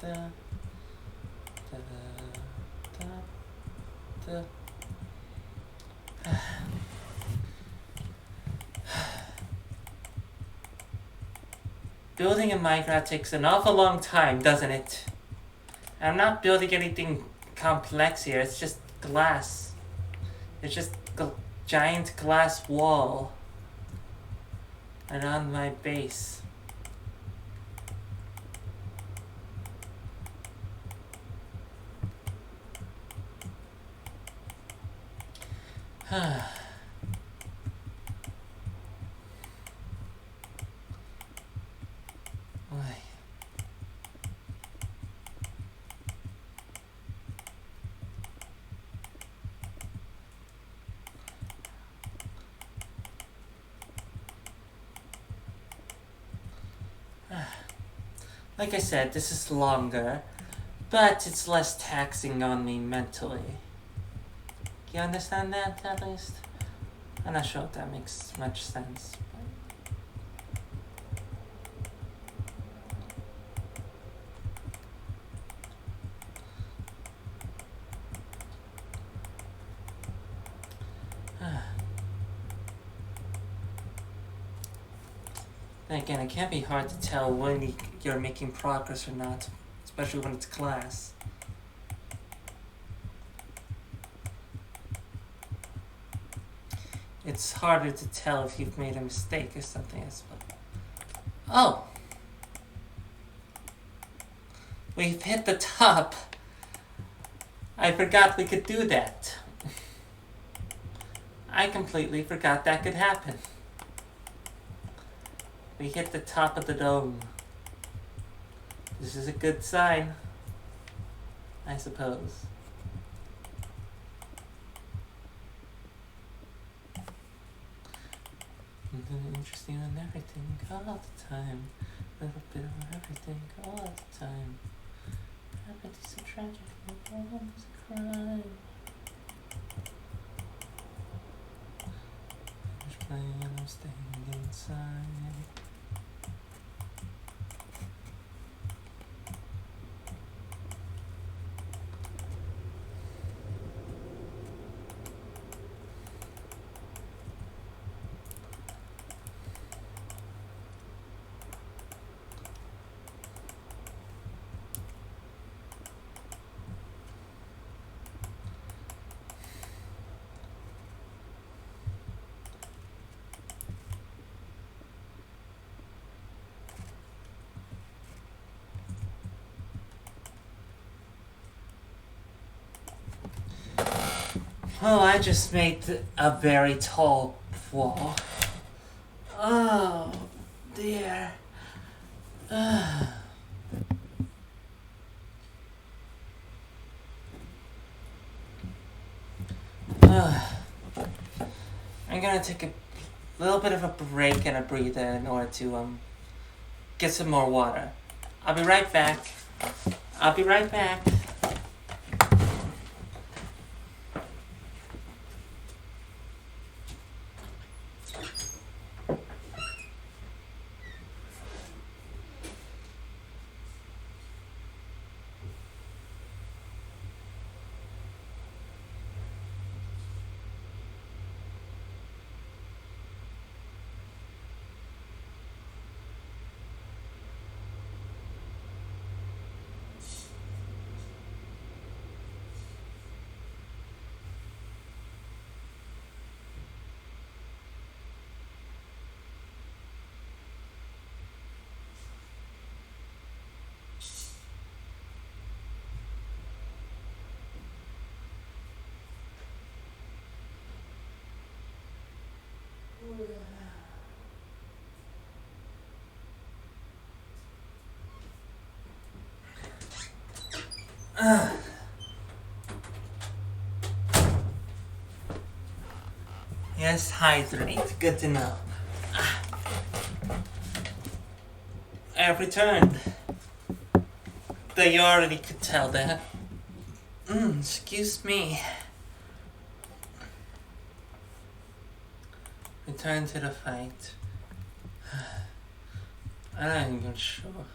Da, da, da, da. Building in Minecraft takes an awful long time, doesn't it? I'm not building anything complex here, it's just glass. It's just a giant glass wall around my base. Like I said, this is longer, but it's less taxing on me mentally. You understand that, at least? I'm not sure if that makes much sense. Then again, it can't be hard to tell when you're making progress or not, especially when it's class. It's harder to tell if you've made a mistake or something as well. Oh! We've hit the top! I forgot we could do that. I completely forgot that could happen. We hit the top of the dome. This is a good sign, I suppose. Interesting on everything all the time. A little bit of everything all the time. Everything's so tragic, everyone's crying. I'm just playing and I'm staying inside. Oh, I just made a very tall wall. Oh, dear. I'm gonna take a little bit of a break and a breather in order to get some more water. I'll be right back. Yes, hydrate. Good to know. I've returned. Though you already could tell that. Excuse me. Return to the fight. I'm not even sure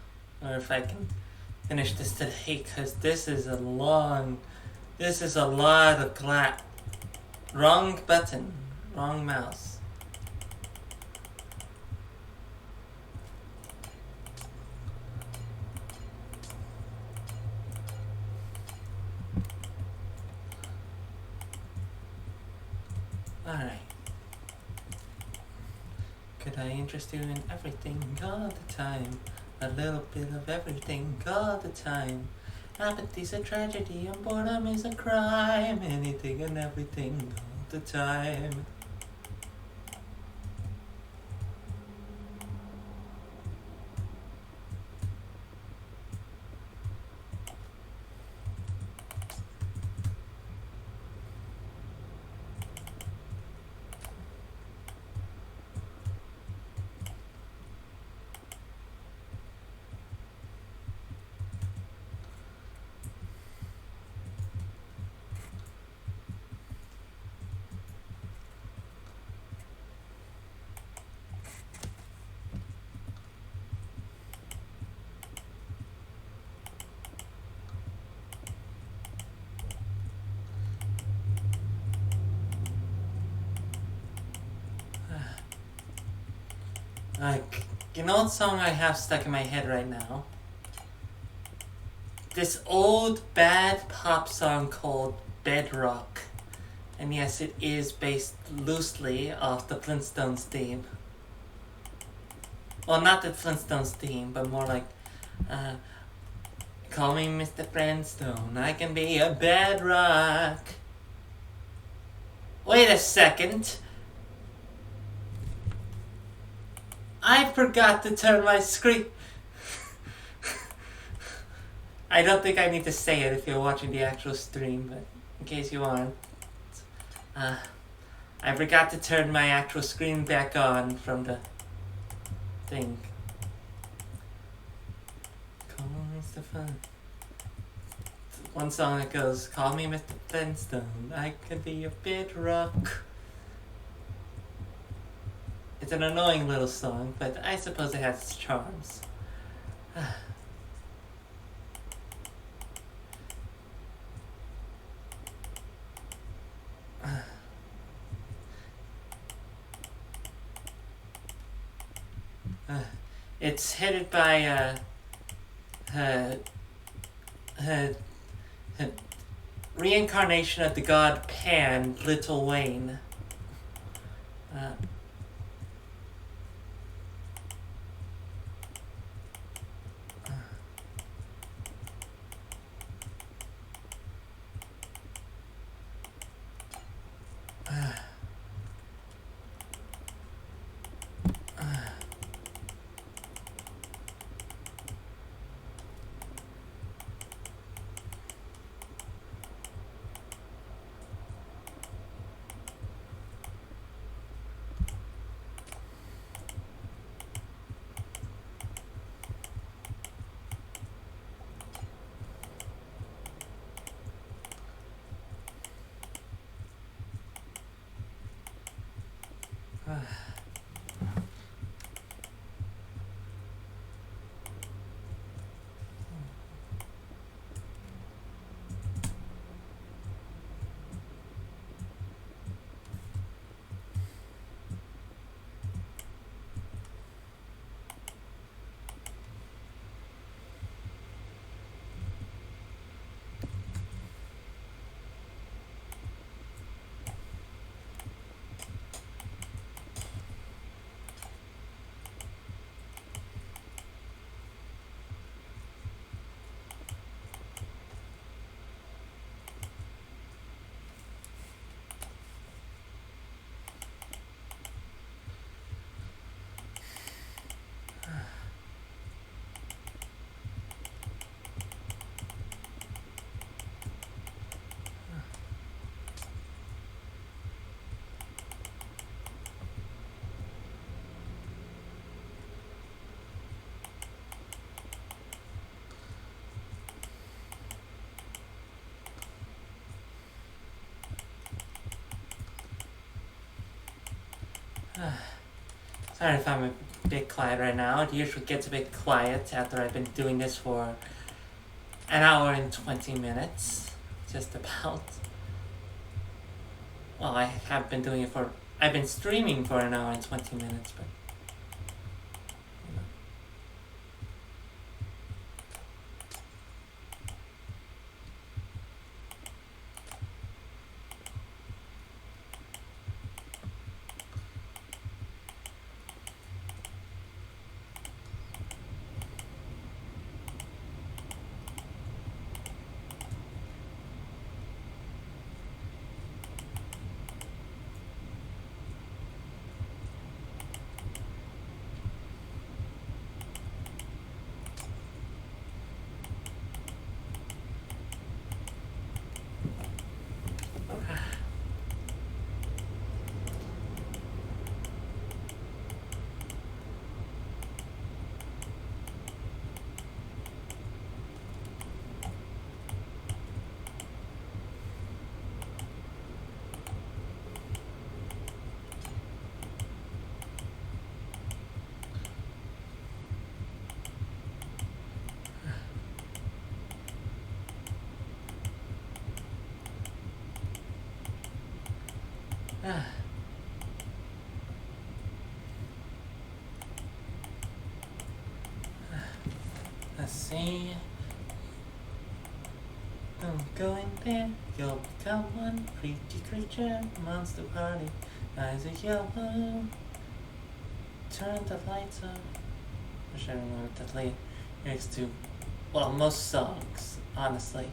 or if I can finish this today, because this is a lot of clap. Wrong button. Wrong mouse. Alright. Could I interest you in everything all the time? A little bit of everything all the time. Apathy's a tragedy and boredom is a crime. Anything and everything all the time. You know what song I have stuck in my head right now? This old bad pop song called Bedrock. And yes, it is based loosely off the Flintstones theme. Well, not the Flintstones theme, but more like, call me Mr. Flintstone, I can be a bedrock. Wait a second. I forgot to turn my screen. I don't think I need to say it if you're watching the actual stream, but in case you aren't. I forgot to turn my actual screen back on from the thing. Call me Mr. Fun. One song that goes, call me Mr. Flintstone, I could be a bedrock. It's an annoying little song, but I suppose it has its charms. It's headed by reincarnation of the god Pan, Little Wayne. Sorry if I'm a bit quiet right now. It usually gets a bit quiet after I've been doing this for an hour and 20 minutes. Just about. Well, I have been doing it for... I've been streaming for an hour and 20 minutes, but... Let's see. Don't go in there. You'll become one freaky creature, monster party. Eyes are yellow. Turn the lights off. I wish I remembered the lyrics to, well, most songs, honestly.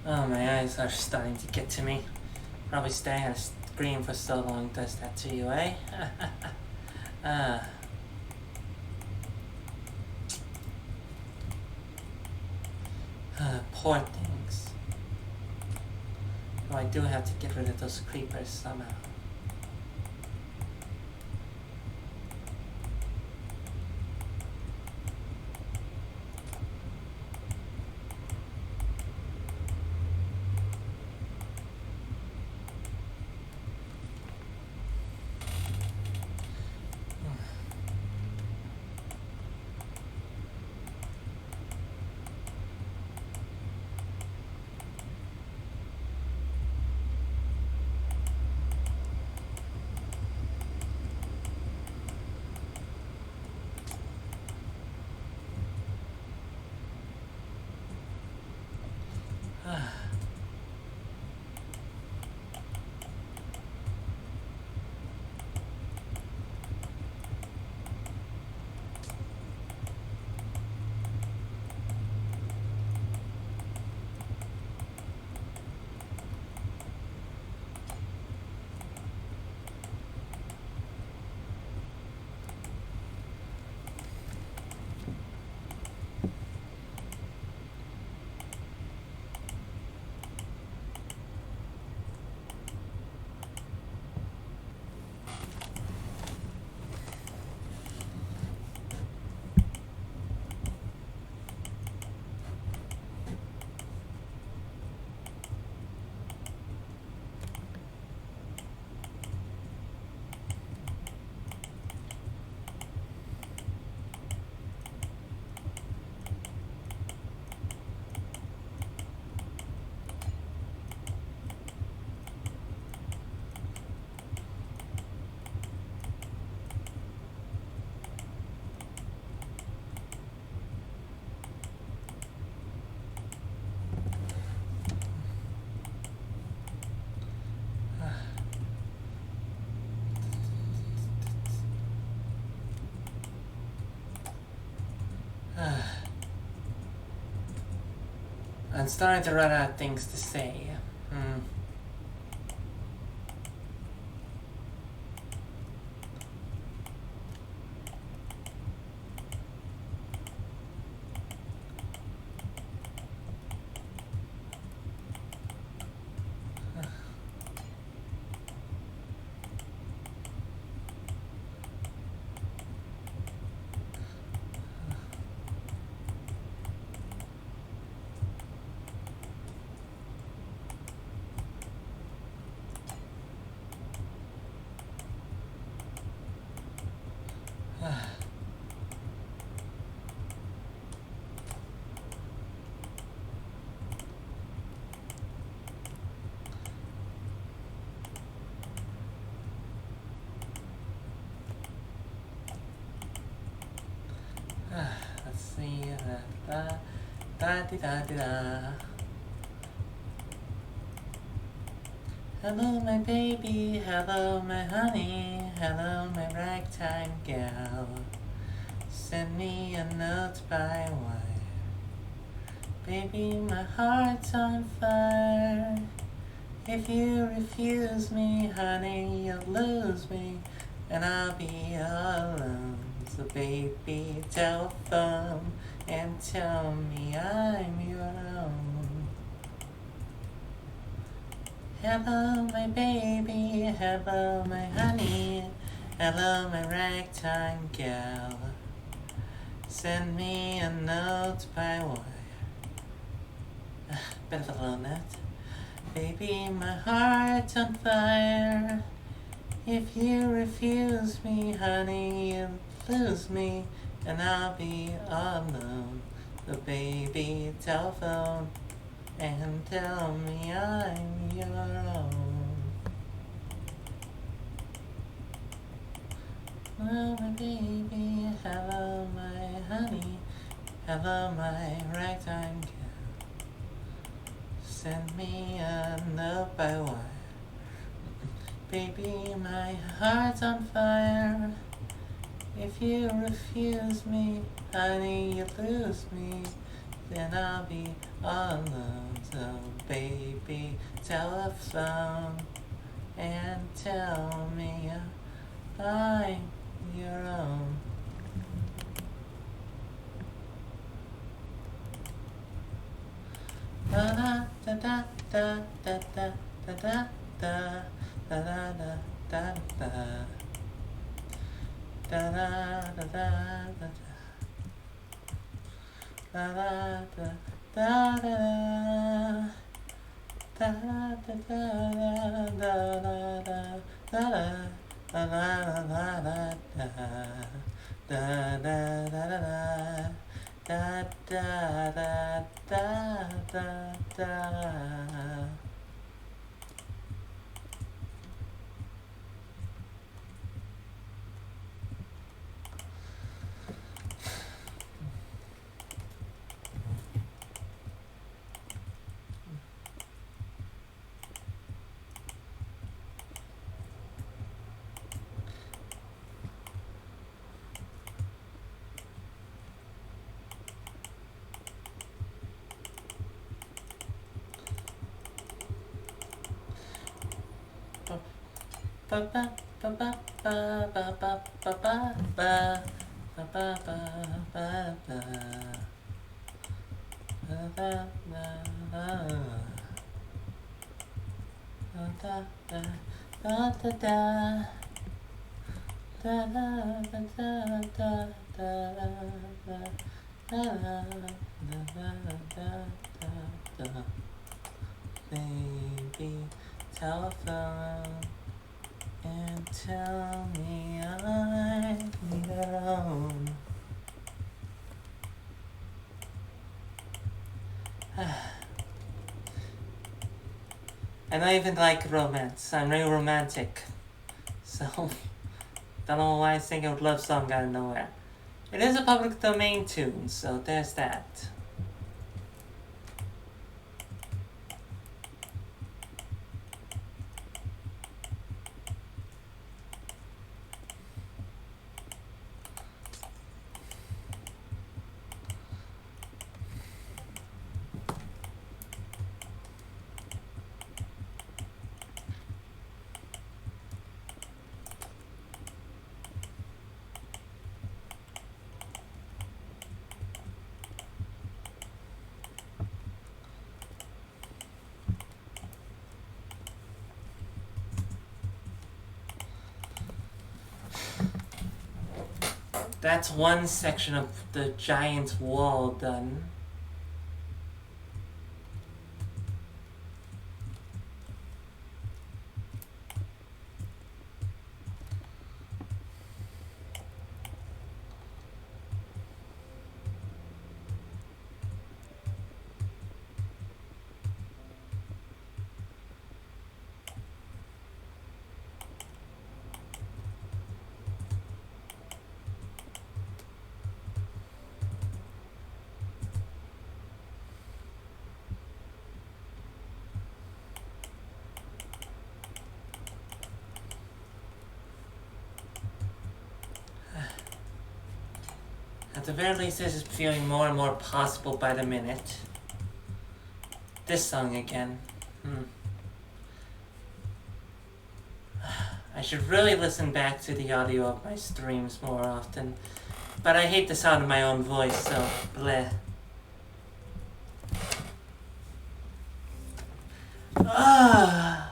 Oh, my eyes are starting to get to me. Probably staring at a screen for so long does that to you, eh? Poor things. Oh, I do have to get rid of those creepers somehow. I'm starting to run out of things to say. see da da da da da. Hello, my baby. Hello, my honey. Hello, my ragtime gal. Send me a note by wire. Baby, my heart's on fire. If you refuse me, honey, you'll lose me, and I'll be all alone. So baby, telephone and tell me I'm your own. Hello, my baby. Hello, my honey. Hello, my ragtime gal. Send me a note by wire. Bit of a low note. Baby, my heart's on fire. If you refuse me, honey, you'll lose me, and I'll be all alone. So baby, telephone and tell me I'm your own. Hello, my baby. Hello, my honey. Hello, my ragtime gal. Send me a note by wire. Baby, my heart's on fire. If you refuse me, honey, you lose me, then I'll be all alone. So baby, telephone and tell me I'm your own. Da da da da da da da da da da da da da da da da da da ba ba ba ba ba ba ba ba ba ba ba ba ba ba baby, telephone and tell me I'm your own. I don't even like romance. I'm very romantic. So, don't know why I sing a love song out of nowhere. It is a public domain tune, so there's that. That's one section of the giant wall done. At the very least, this is feeling more and more possible by the minute. This song again. I should really listen back to the audio of my streams more often. But I hate the sound of my own voice, so bleh. Ah.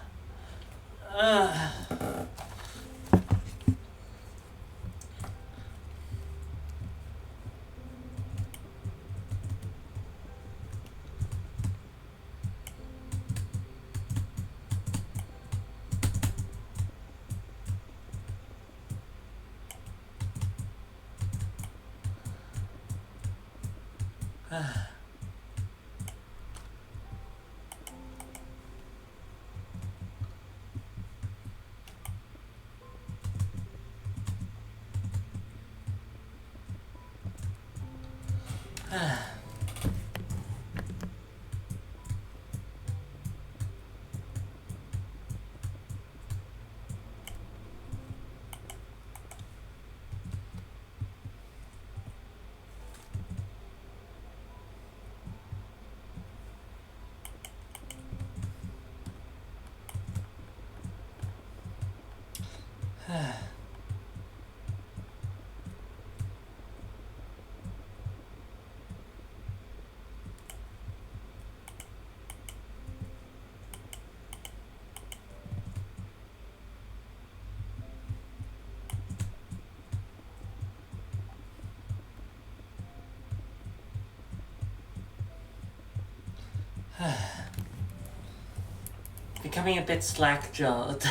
Becoming a bit slack-jawed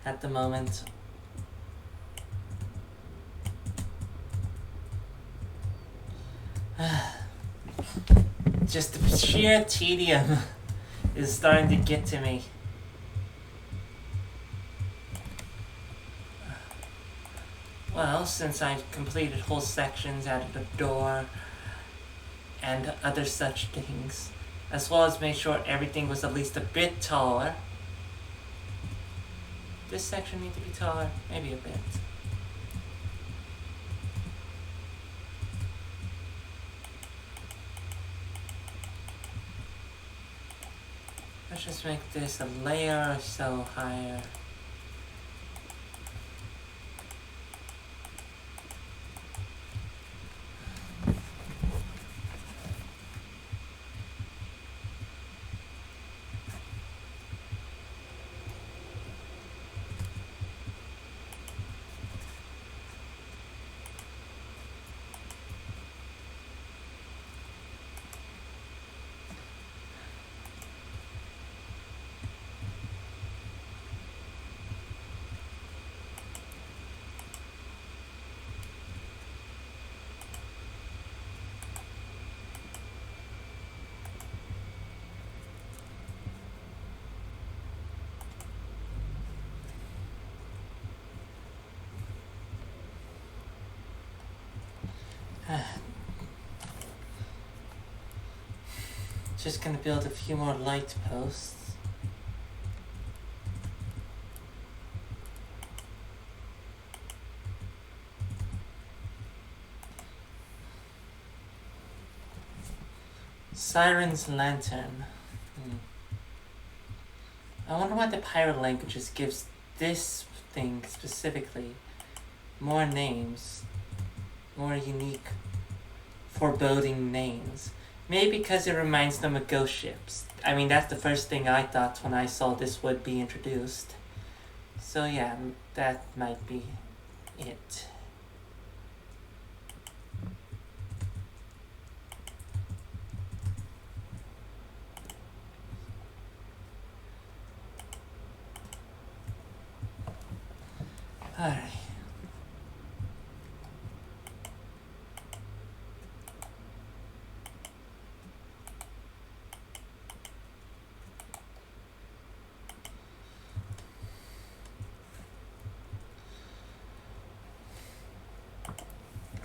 at the moment. Just the sheer tedium is starting to get to me. Well, since I've completed whole sections, added a door, and other such things, as well as made sure everything was at least a bit taller. This section needs to be taller, maybe a bit. Let's just make this a layer or so higher. Just gonna build a few more light posts. Siren's Lantern. I wonder why the pirate languages gives this thing specifically more names, more unique, foreboding names. Maybe because it reminds them of ghost ships. I mean, that's the first thing I thought when I saw this would be introduced. So yeah, that might be it. Alright.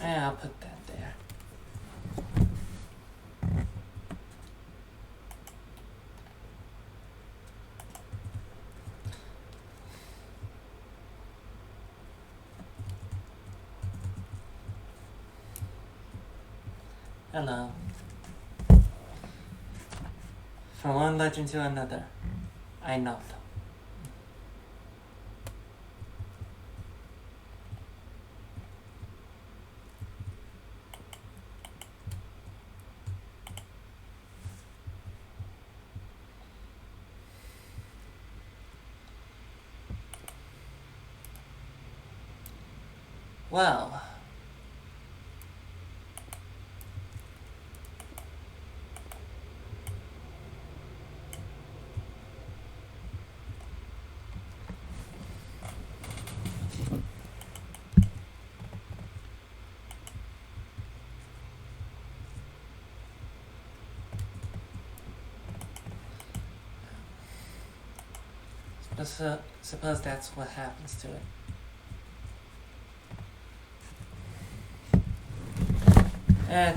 Yeah, I'll put that there. Hello. From one legend to another, I know. Well, suppose that's what happens to it.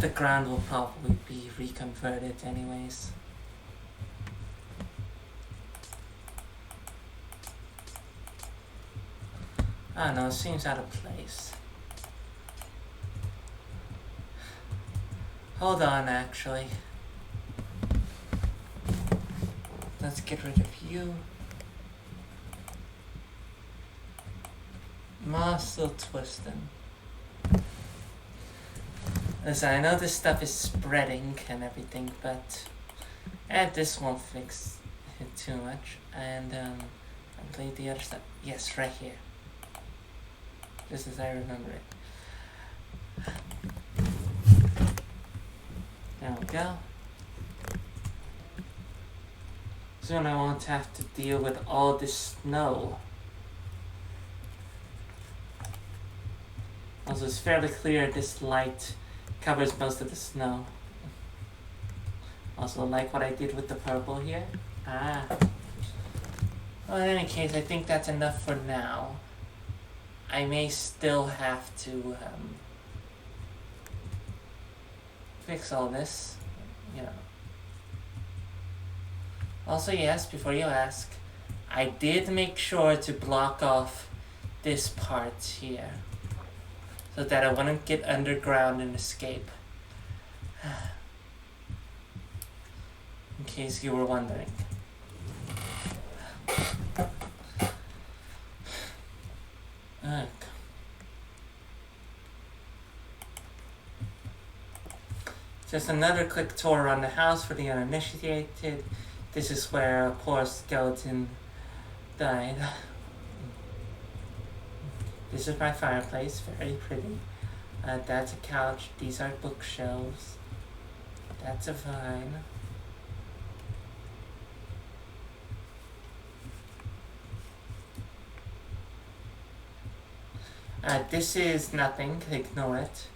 The ground will probably be reconverted anyways. I don't know, it seems out of place. Hold on, actually. Let's get rid of you. Muscle twisting. Listen, I know this stuff is spreading and everything, but this won't fix it too much. And I believe the other stuff. Yes, right here. Just as I remember it. There we go. Soon I won't have to deal with all this snow. Also, it's fairly clear this light covers most of the snow. Also, like what I did with the purple here. Well, in any case, I think that's enough for now. I may still have to fix all this, you know. Also, yes, before you ask, I did make sure to block off this part here, so that I wouldn't get underground and escape. In case you were wondering. Just another quick tour around the house for the uninitiated. This is where a poor skeleton died. This is my fireplace, very pretty. That's a couch, these are bookshelves. That's a vine. This is nothing, ignore it.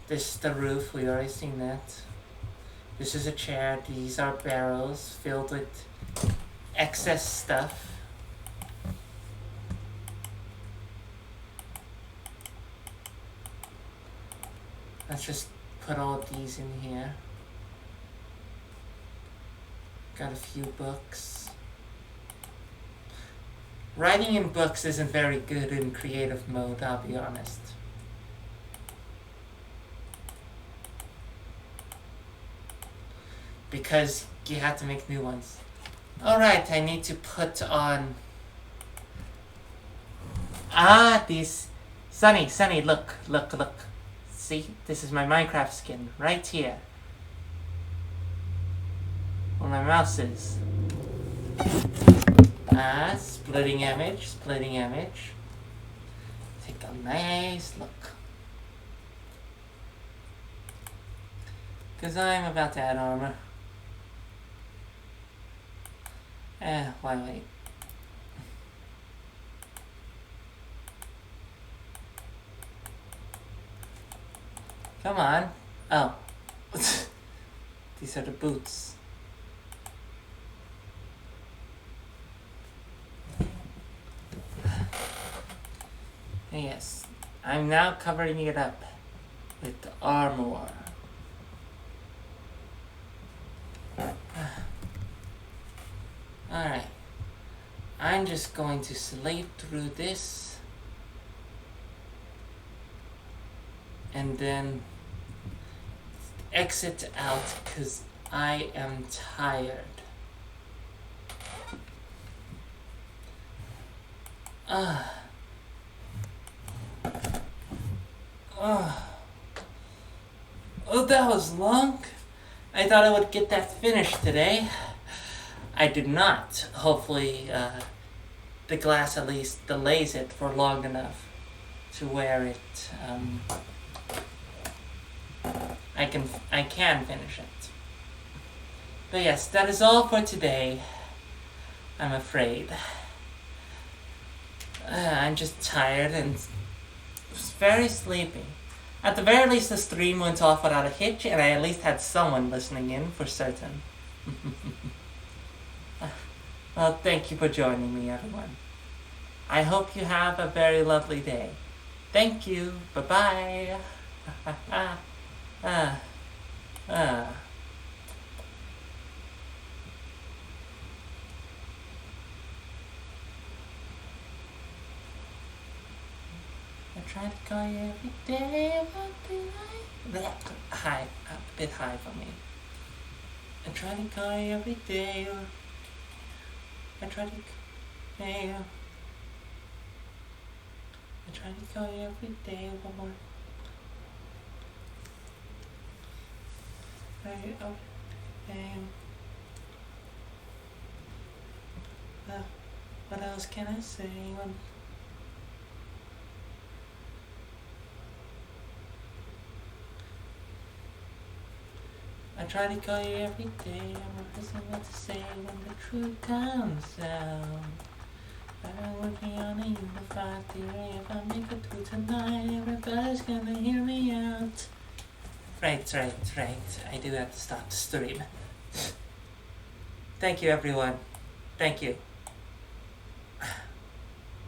This is the roof, we already seen that. This is a chair, these are barrels filled with excess stuff. Let's just put all these in here. Got a few books. Writing in books isn't very good in creative mode, I'll be honest. Because you have to make new ones. Alright, I need to put on... these... Sunny, look. See, this is my Minecraft skin, right here. Where my mouse is. Splitting image. Take a nice look. Cause I'm about to add armor. Why wait? Come on. Oh. These are the boots. Yes. I'm now covering it up with armor. Alright. I'm just going to slate through this. And then exit out because I am tired. Ah. Oh, that was long. I thought I would get that finished today. I did not. Hopefully, the glass at least delays it for long enough to where it, I can finish it. But yes, that is all for today, I'm afraid. I'm just tired and very sleepy. At the very least, the stream went off without a hitch, and I at least had someone listening in for certain. Well, thank you for joining me, everyone. I hope you have a very lovely day. Thank you. Bye-bye. I try to call you every day, but high, a bit high for me. I try to call you every day, or I try to call you every day, one more. What else can I say when? I try to call you every day, I'm rehearsing what to say when the truth comes out. I'm working on a unified theory, if I make it through tonight, everybody's gonna hear me out. Right, I do have to stop the stream. Thank you, everyone. Thank you.